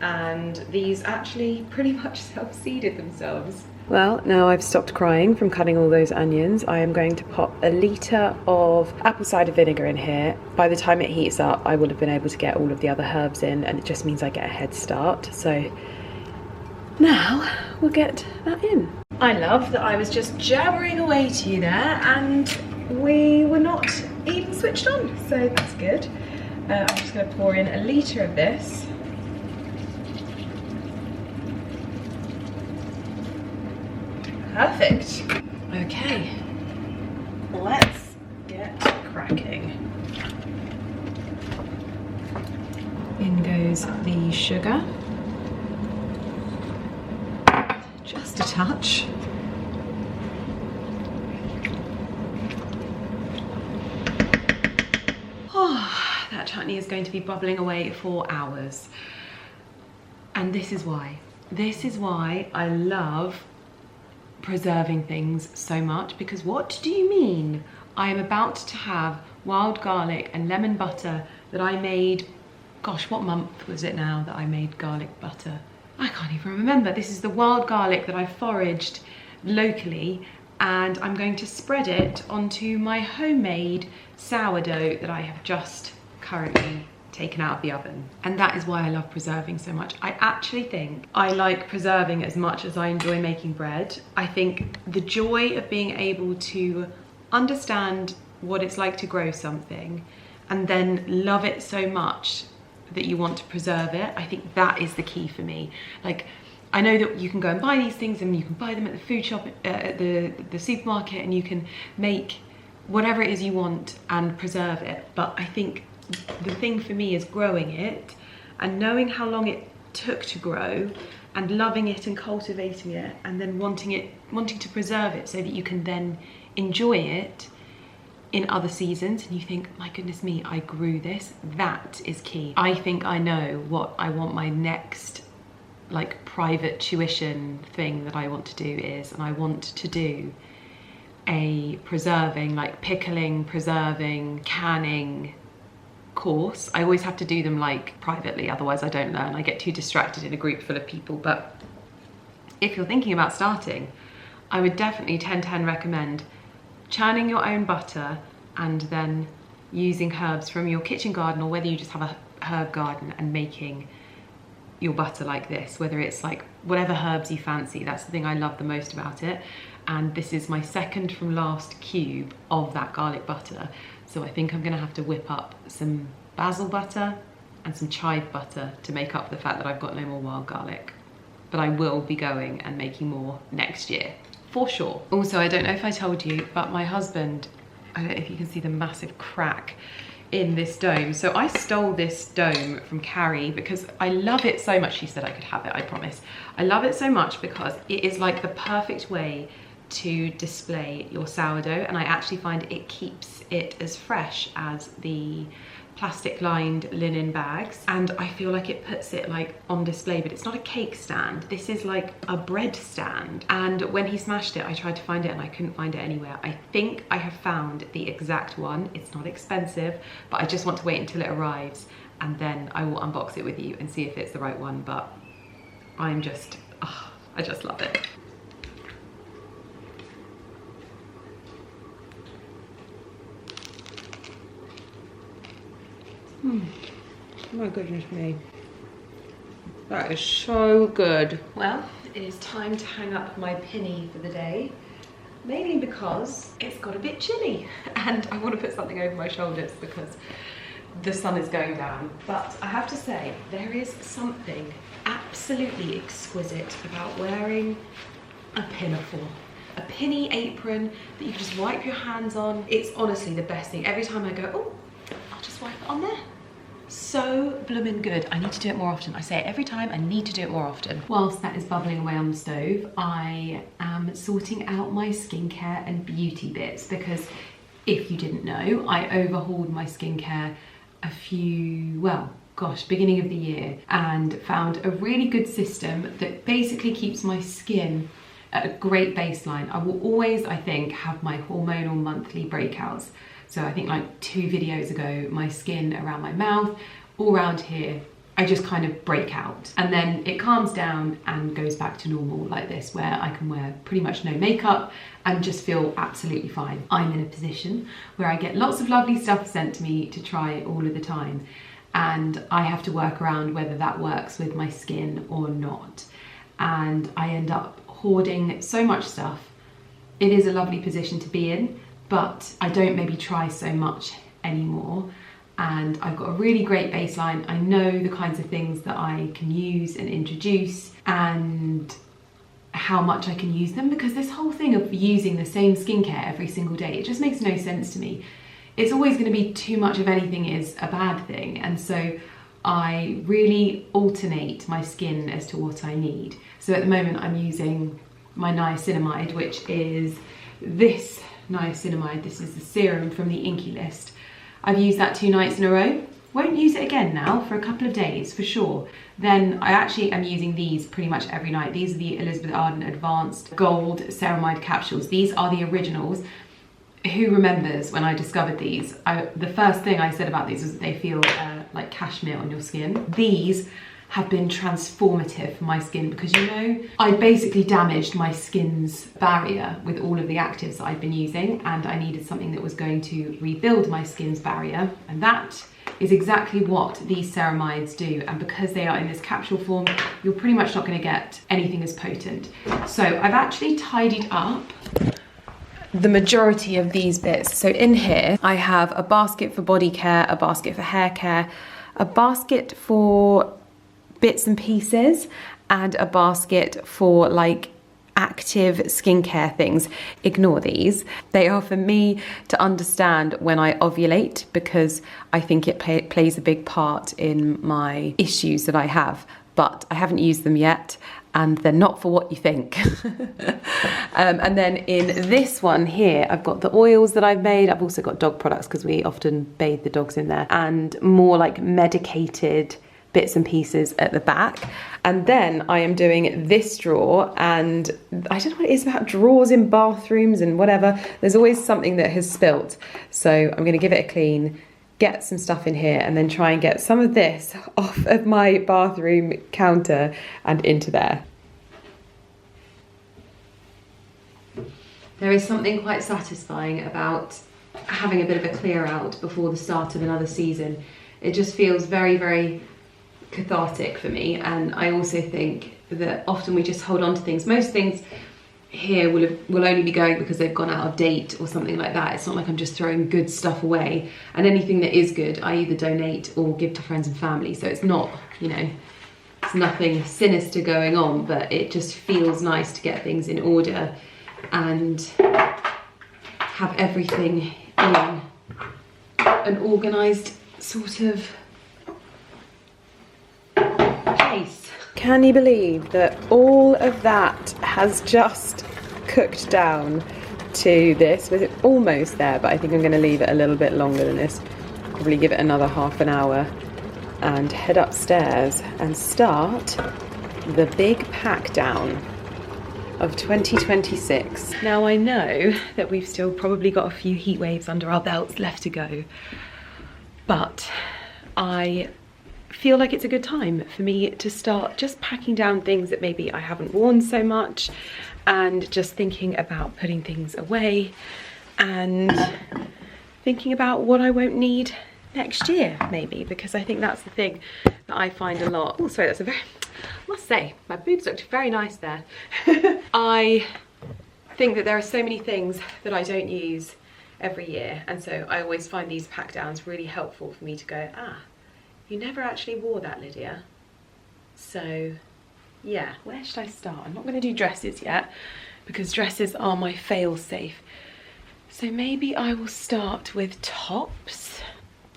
and these actually pretty much self-seeded themselves. Well, now I've stopped crying from cutting all those onions. I am going to pop a litre of apple cider vinegar in here. By the time it heats up, I will have been able to get all of the other herbs in and it just means I get a head start. So now we'll get that in. I love that I was just jabbering away to you there and we were not even switched on, so that's good. I'm just going to pour in a litre of this. Perfect. Okay, let's get cracking. In goes the sugar. Just a touch. Oh, that chutney is going to be bubbling away for hours. And this is why. This is why I love preserving things so much, because what do you mean? I am about to have wild garlic and lemon butter that I made, gosh, what month was it now that I made garlic butter? I can't even remember. This is the wild garlic that I foraged locally, and I'm going to spread it onto my homemade sourdough that I have just currently taken out of the oven. And that is why I love preserving so much. I actually think I like preserving as much as I enjoy making bread. I think the joy of being able to understand what it's like to grow something and then love it so much that you want to preserve it, I think that is the key for me. Like, I know that you can go and buy these things and you can buy them at the food shop, at the supermarket, and you can make whatever it is you want and preserve it. But I think the thing for me is growing it and knowing how long it took to grow and loving it and cultivating it, and then wanting to preserve it so that you can then enjoy it in other seasons and you think, my goodness me, I grew this. That is key. I think I know what I want my next like private tuition thing that I want to do is, and I want to do a preserving, like pickling, preserving, canning course. I always have to do them like privately, otherwise I don't learn. I get too distracted in a group full of people. But if you're thinking about starting, I would definitely 10/10 recommend churning your own butter and then using herbs from your kitchen garden, or whether you just have a herb garden, and making your butter like this, whether it's like whatever herbs you fancy. That's the thing I love the most about it. And this is my second from last cube of that garlic butter. So I think I'm gonna have to whip up some basil butter and some chive butter to make up for the fact that I've got no more wild garlic. But I will be going and making more next year, for sure. Also, I don't know if I told you, but my husband, I don't know if you can see the massive crack in this dome. So I stole this dome from Carrie because I love it so much. She said I could have it, I promise. I love it so much because it is like the perfect way to display your sourdough, and I actually find it keeps it as fresh as the plastic lined linen bags, and I feel like it puts it like on display. But it's not a cake stand, this is like a bread stand. And when he smashed it, I tried to find it and I couldn't find it anywhere. I think I have found the exact one. It's not expensive, but I just want to wait until it arrives and then I will unbox it with you and see if it's the right one. But I'm just, oh, I just love it. My goodness me, that is so good. Well, it is time to hang up my pinny for the day, mainly because it's got a bit chilly and I want to put something over my shoulders because the sun is going down. But I have to say, there is something absolutely exquisite about wearing a pinafore. A pinny apron that you can just wipe your hands on. It's honestly the best thing. Every time I go, oh, I'll just wipe it on there. So bloomin' good. I need to do it more often. I say it every time, I need to do it more often. Whilst that is bubbling away on the stove, I am sorting out my skincare and beauty bits, because if you didn't know, I overhauled my skincare beginning of the year, and found a really good system that basically keeps my skin at a great baseline. I will always, I think, have my hormonal monthly breakouts. So I think like 2 videos ago, my skin around my mouth, all around here, I just kind of break out. And then it calms down and goes back to normal like this, where I can wear pretty much no makeup and just feel absolutely fine. I'm in a position where I get lots of lovely stuff sent to me to try all of the time. And I have to work around whether that works with my skin or not. And I end up hoarding so much stuff. It is a lovely position to be in, but I don't maybe try so much anymore. And I've got a really great baseline. I know the kinds of things that I can use and introduce and how much I can use them, because this whole thing of using the same skincare every single day, it just makes no sense to me. It's always going to be too much of anything is a bad thing. And so I really alternate my skin as to what I need. So at the moment I'm using my niacinamide, which is this niacinamide. This is the serum from the Inky List. I've used that 2 nights in a row won't use it again now for a couple of days for sure. Then I actually am using these pretty much every night. These are the Elizabeth Arden Advanced Gold Ceramide capsules. These are the originals. Who remembers when I discovered these? The first thing I said about these was that they feel like cashmere on your skin. These have been transformative for my skin because, you know, I basically damaged my skin's barrier with all of the actives that I've been using, and I needed something that was going to rebuild my skin's barrier, and that is exactly what these ceramides do. And because they are in this capsule form, you're pretty much not going to get anything as potent. So I've actually tidied up the majority of these bits. So in here I have a basket for body care, a basket for hair care, a basket for bits and pieces, and a basket for like active skincare things. Ignore these. They are for me to understand when I ovulate, because I think it plays a big part in my issues that I have, but I haven't used them yet, and they're not for what you think. And then in this one here, I've got the oils that I've made. I've also got dog products because we often bathe the dogs in there, and more like medicated bits and pieces at the back. And then I am doing this drawer, and I don't know what it is about drawers in bathrooms and whatever. There's always something that has spilt. So I'm going to give it a clean, get some stuff in here, and then try and get some of this off of my bathroom counter and into there. There is something quite satisfying about having a bit of a clear out before the start of another season. It just feels very, very cathartic for me. And I also think that often we just hold on to things. Most things here will only be going because they've gone out of date or something like that. It's not like I'm just throwing good stuff away, and anything that is good I either donate or give to friends and family. So it's not, you know, it's nothing sinister going on, but it just feels nice to get things in order and have everything in an organised sort of place. Can you believe that all of that has just cooked down to this? With it almost there, but I think I'm going to leave it a little bit longer than this. Probably give it another half an hour and head upstairs and start the big pack down of 2026. Now I know that we've still probably got a few heat waves under our belts left to go, but I feel like it's a good time for me to start just packing down things that maybe I haven't worn so much, and just thinking about putting things away and thinking about what I won't need next year maybe, because I think that's the thing that I find a lot. Oh, sorry, that's a very, I must say, my boobs looked very nice there. I think that there are so many things that I don't use every year, and so I always find these pack downs really helpful for me to go, you never actually wore that, Lydia. So yeah, where should I start? I'm not going to do dresses yet because dresses are my fail-safe. So maybe I will start with tops.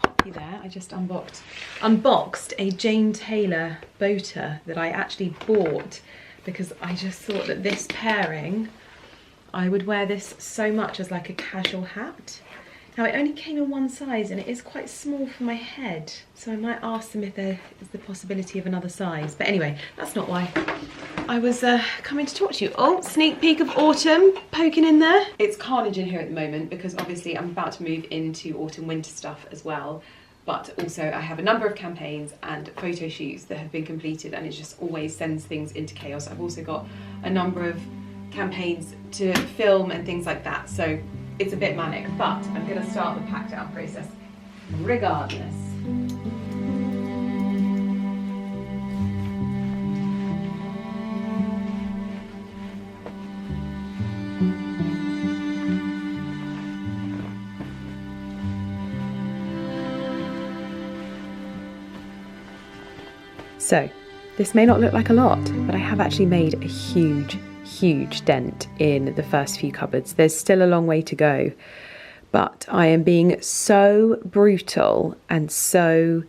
Pop you there. I just unboxed a Jane Taylor boater that I actually bought because I just thought that this pairing, I would wear this so much as like a casual hat. Now it only came in one size and it is quite small for my head, so I might ask them if there is the possibility of another size. But anyway, that's not why I was coming to talk to you. Oh, sneak peek of autumn poking in there. It's carnage in here at the moment because obviously I'm about to move into autumn winter stuff as well, but also I have a number of campaigns and photo shoots that have been completed, and it just always sends things into chaos. I've also got a number of campaigns to film and things like that, so it's a bit manic, but I'm going to start the pack down process regardless. So, this may not look like a lot, but I have actually made a huge dent in the first few cupboards. There's still a long way to go, but I am being so brutal and so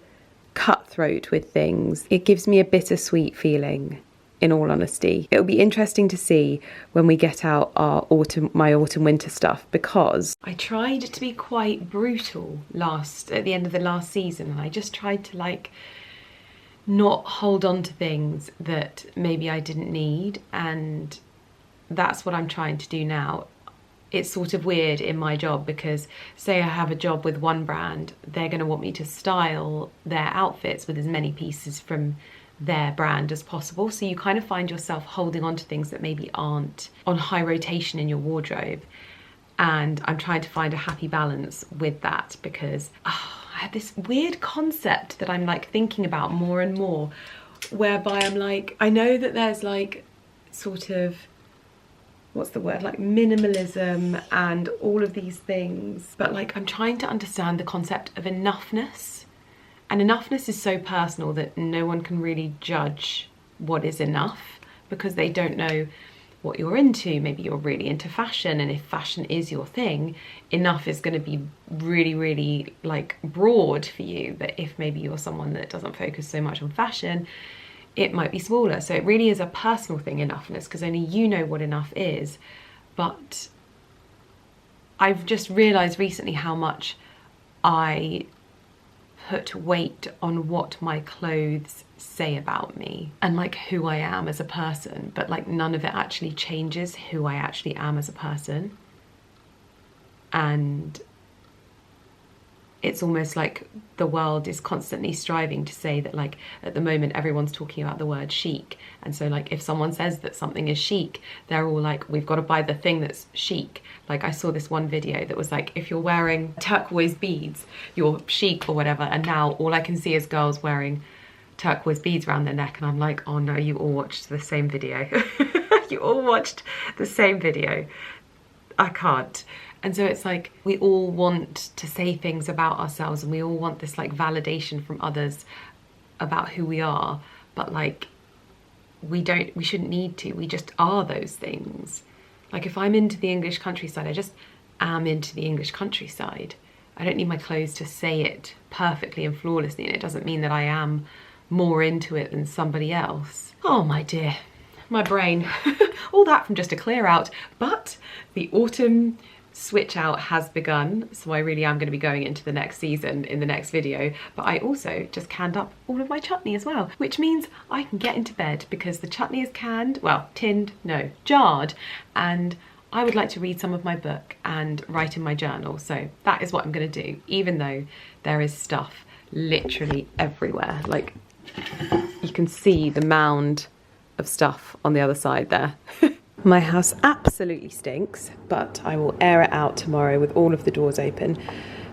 cutthroat with things. It gives me a bittersweet feeling in all honesty. It'll be interesting to see when we get out my autumn winter stuff, because I tried to be quite brutal at the end of the last season, and I just tried to like not hold on to things that maybe I didn't need, and that's what I'm trying to do now. It's sort of weird in my job because say I have a job with one brand, they're going to want me to style their outfits with as many pieces from their brand as possible. So you kind of find yourself holding on to things that maybe aren't on high rotation in your wardrobe. And I'm trying to find a happy balance with that, because I had this weird concept that I'm like thinking about more and more, whereby I'm like, I know that there's like sort of, what's the word, like minimalism and all of these things, but like I'm trying to understand the concept of enoughness. And enoughness is so personal that no one can really judge what is enough, because they don't know what you're into. Maybe you're really into fashion, and if fashion is your thing, enough is going to be really, really like broad for you. But if maybe you're someone that doesn't focus so much on fashion, it might be smaller. So it really is a personal thing, enoughness, because only you know what enough is. But I've just realised recently how much I put weight on what my clothes say about me and like who I am as a person, but like none of it actually changes who I actually am as a person. And it's almost like the world is constantly striving to say that, like, at the moment everyone's talking about the word chic, and so like if someone says that something is chic, they're all like, we've got to buy the thing that's chic. Like I saw this one video that was like, if you're wearing turquoise beads, you're chic or whatever, and now all I can see is girls wearing turquoise beads around their neck, and I'm like, oh no, you all watched the same video. You all watched the same video. I can't. And so it's like, we all want to say things about ourselves, and we all want this like validation from others about who we are, but like we shouldn't need to. We just are those things. Like if I'm into the English countryside, I just am into the English countryside. I don't need my clothes to say it perfectly and flawlessly, and it doesn't mean that I am more into it than somebody else. Oh my dear, my brain. All that from just a clear out. But the autumn switch out has begun, so I really am going to be going into the next season in the next video. But I also just canned up all of my chutney as well, which means I can get into bed because the chutney is canned, well, tinned, no, jarred, and I would like to read some of my book and write in my journal. So that is what I'm going to do, even though there is stuff literally everywhere. Like you can see the mound of stuff on the other side there. My house absolutely stinks, but I will air it out tomorrow with all of the doors open.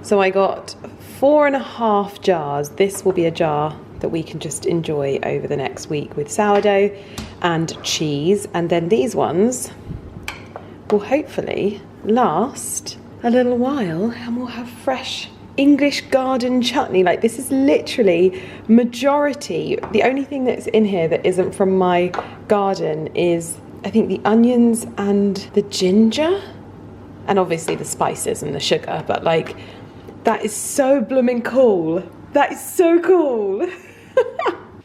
So I got 4.5 jars. This will be a jar that we can just enjoy over the next week with sourdough and cheese. And then these ones will hopefully last a little while, and we'll have fresh English garden chutney. Like this is literally majority. The only thing that's in here that isn't from my garden is, I think, the onions and the ginger, and obviously the spices and the sugar, but like that is so blooming cool. That is so cool.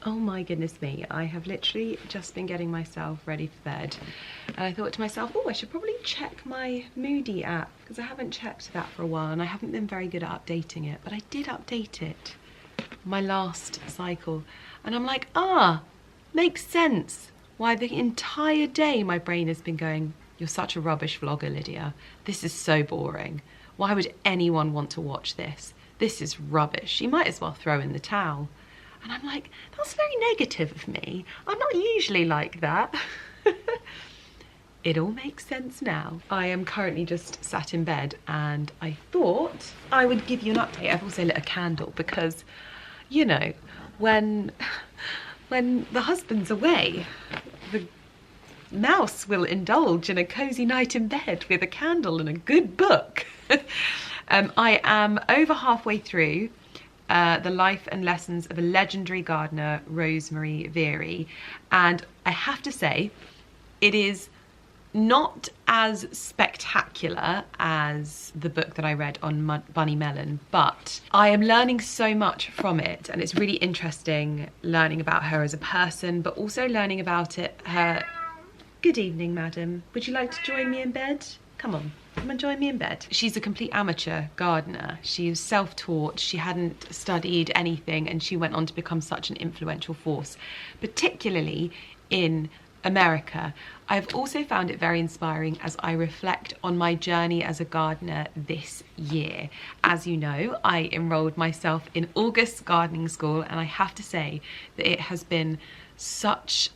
Oh my goodness me, I have literally just been getting myself ready for bed, and I thought to myself, oh, I should probably check my Moody app, because I haven't checked that for a while and I haven't been very good at updating it, but I did update it my last cycle, and I'm like, makes sense why the entire day my brain has been going, you're such a rubbish vlogger, Lydia. This is so boring. Why would anyone want to watch this? This is rubbish. You might as well throw in the towel. And I'm like, that's very negative of me. I'm not usually like that. It all makes sense now. I am currently just sat in bed, and I thought I would give you an update. I've also lit a candle because, you know, when the husband's away, the mouse will indulge in a cozy night in bed with a candle and a good book. I am over halfway through the life and lessons of a legendary gardener, Rosemary Veary, and I have to say, it is not as spectacular as the book that I read on Lydia Millen, but I am learning so much from it, and it's really interesting learning about her as a person, but also learning about her... Good evening, madam. Would you like to join me in bed? Come on. Come and join me in bed. She's a complete amateur gardener. She was self-taught, she hadn't studied anything, and she went on to become such an influential force, particularly in America. I've also found it very inspiring as I reflect on my journey as a gardener this year. As you know, I enrolled myself in August's gardening school, and I have to say that it has been such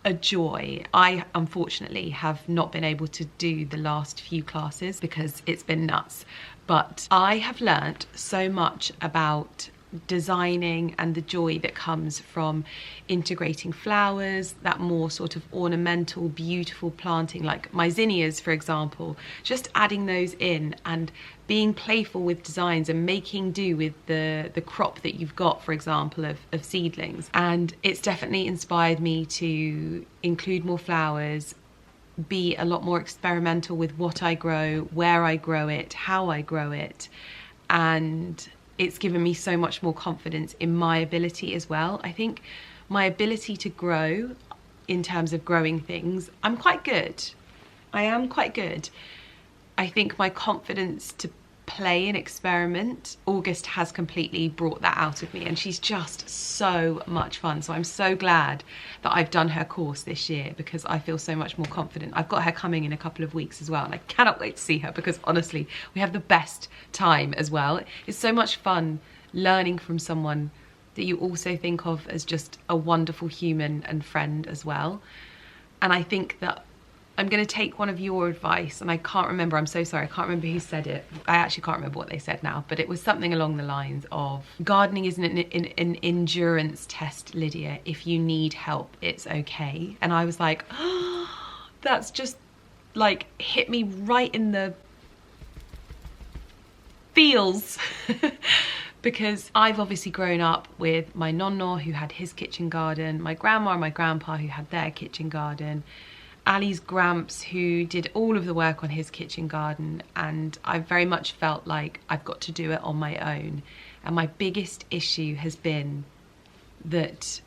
a joy. I unfortunately have not been able to do the last few classes because it's been nuts, but I have learnt so much about designing and the joy that comes from integrating flowers, that more sort of ornamental, beautiful planting, like my zinnias, for example, just adding those in and being playful with designs and making do with the crop that you've got, for example, of seedlings. And it's definitely inspired me to include more flowers, be a lot more experimental with what I grow, where I grow it, how I grow it, and it's given me so much more confidence in my ability as well. I think my ability to grow in terms of growing things, I'm quite good. I am quite good. I think my confidence to play and experiment, August has completely brought that out of me, and she's just so much fun. So I'm so glad that I've done her course this year because I feel so much more confident. I've got her coming in a couple of weeks as well, and I cannot wait to see her because honestly, we have the best time as well. It's so much fun learning from someone that you also think of as just a wonderful human and friend as well. And I think that I'm going to take one of your advice, and I can't remember, I'm so sorry, I can't remember who said it. I actually can't remember what they said now, but it was something along the lines of, gardening isn't an endurance test, Lydia. If you need help, it's okay. And I was like, oh, that's just like hit me right in the feels. Because I've obviously grown up with my nonno who had his kitchen garden, my grandma and my grandpa who had their kitchen garden, Ali's gramps who did all of the work on his kitchen garden, and I very much felt like I've got to do it on my own. And my biggest issue has been that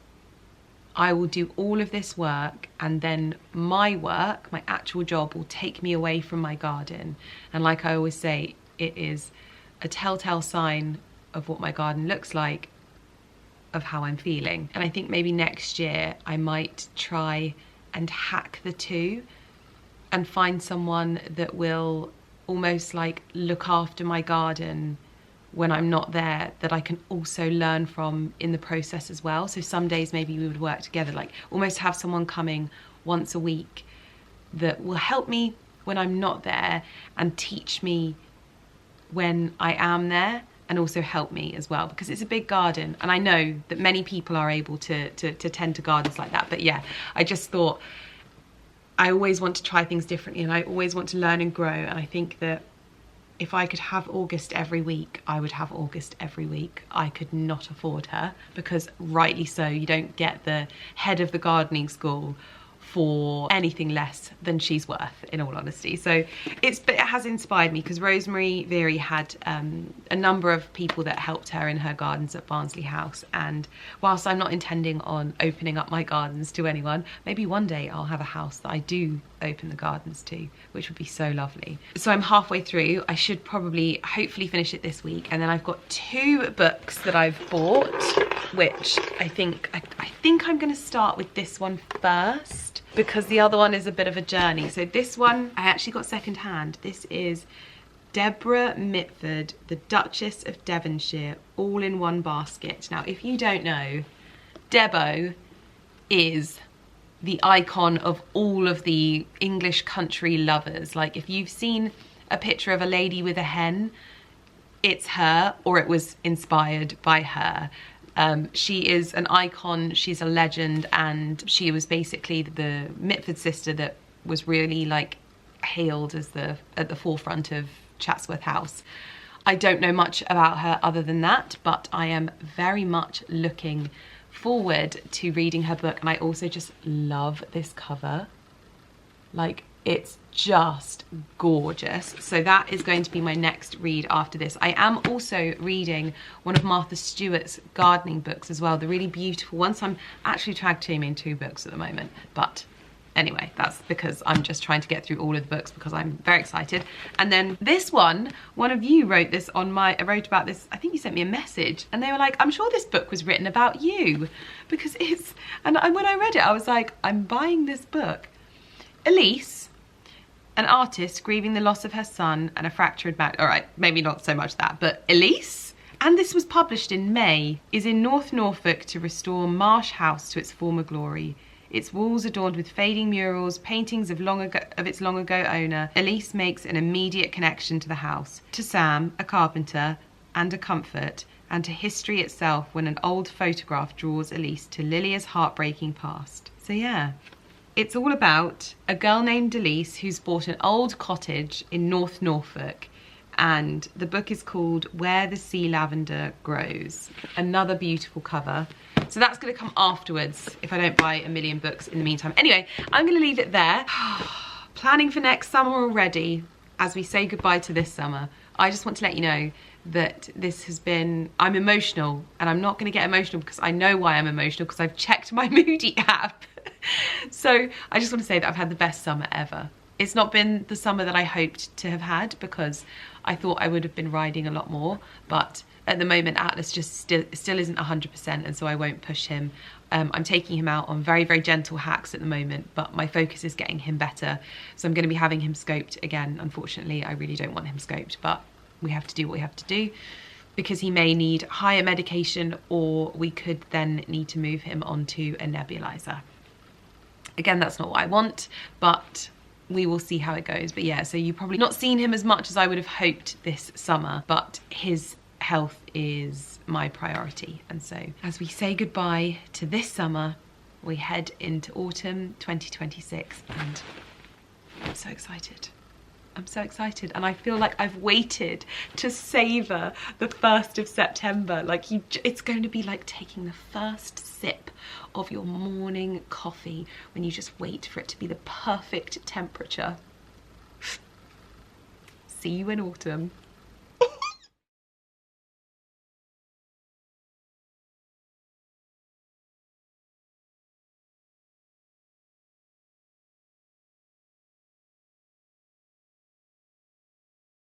I will do all of this work and then my work, my actual job, will take me away from my garden. And like I always say, it is a telltale sign of what my garden looks like, of how I'm feeling. And I think maybe next year I might try and hack the two and find someone that will almost like look after my garden when I'm not there, that I can also learn from in the process as well. So some days maybe we would work together, like almost have someone coming once a week that will help me when I'm not there and teach me when I am there, and also help me as well, because it's a big garden, and I know that many people are able to tend to gardens like that. But yeah, I just thought I always want to try things differently, and I always want to learn and grow, and I think that if I could have August every week, I would have August every week. I could not afford her, because rightly so, you don't get the head of the gardening school for anything less than she's worth, in all honesty. So it has inspired me, because Rosemary Veery had a number of people that helped her in her gardens at Barnsley House, and whilst I'm not intending on opening up my gardens to anyone, maybe one day I'll have a house that I do open the gardens to, which would be so lovely. So I'm halfway through. I should probably hopefully finish it this week, and then I've got 2 books that I've bought, which I think I'm going to start with this one first, because the other one is a bit of a journey. So this one I actually got second hand. This is Deborah Mitford, the Duchess of Devonshire, all in one basket. Now, if you don't know, Debo is the icon of all of the English country lovers. Like, if you've seen a picture of a lady with a hen, it's her, or it was inspired by her. She is an icon, she's a legend, and she was basically the Mitford sister that was really like hailed as at the forefront of Chatsworth House. I don't know much about her other than that, but I am very much looking forward to reading her book, and I also just love this cover. Like, It's just gorgeous. So that is going to be my next read after this. I am also reading one of Martha Stewart's gardening books as well, the really beautiful ones. I'm actually tag teaming 2 books at the moment, but anyway, that's because I'm just trying to get through all of the books because I'm very excited. And then this one of you wrote this on wrote about this, I think you sent me a message, and they were like, I'm sure this book was written about you, because and when I read it, I was like, I'm buying this book. Elise, an artist grieving the loss of her son and a fractured marriage. All right, maybe not so much that, but Elise, and this was published in May, is in North Norfolk to restore Marsh House to its former glory. Its walls adorned with fading murals, paintings of its long ago owner. Elise makes an immediate connection to the house, to Sam, a carpenter, and a comfort, and to history itself when an old photograph draws Elise to Lydia's heartbreaking past. So yeah, it's all about a girl named Elise who's bought an old cottage in North Norfolk, and the book is called Where the Sea Lavender Grows. Another beautiful cover. So that's going to come afterwards if I don't buy a million books in the meantime. Anyway, I'm going to leave it there. Planning for next summer already as we say goodbye to this summer. I just want to let you know that this has been, I'm emotional, and I'm not going to get emotional because I know why I'm emotional, because I've checked my Moody app. So I just want to say that I've had the best summer ever. It's not been the summer that I hoped to have had because I thought I would have been riding a lot more, but at the moment Atlas just still isn't 100%, and so I won't push him. I'm taking him out on very, very gentle hacks at the moment, but my focus is getting him better. So I'm going to be having him scoped again. Unfortunately, I really don't want him scoped, but we have to do what we have to do because he may need higher medication, or we could then need to move him onto a nebulizer. Again, that's not what I want, but we will see how it goes. But yeah, so you've probably not seen him as much as I would have hoped this summer, but his health is my priority. And so as we say goodbye to this summer, we head into autumn 2026, and I'm so excited. I'm so excited, and I feel like I've waited to savor the 1st of September. Like it's going to be like taking the first sip of your morning coffee when you just wait for it to be the perfect temperature. See you in autumn.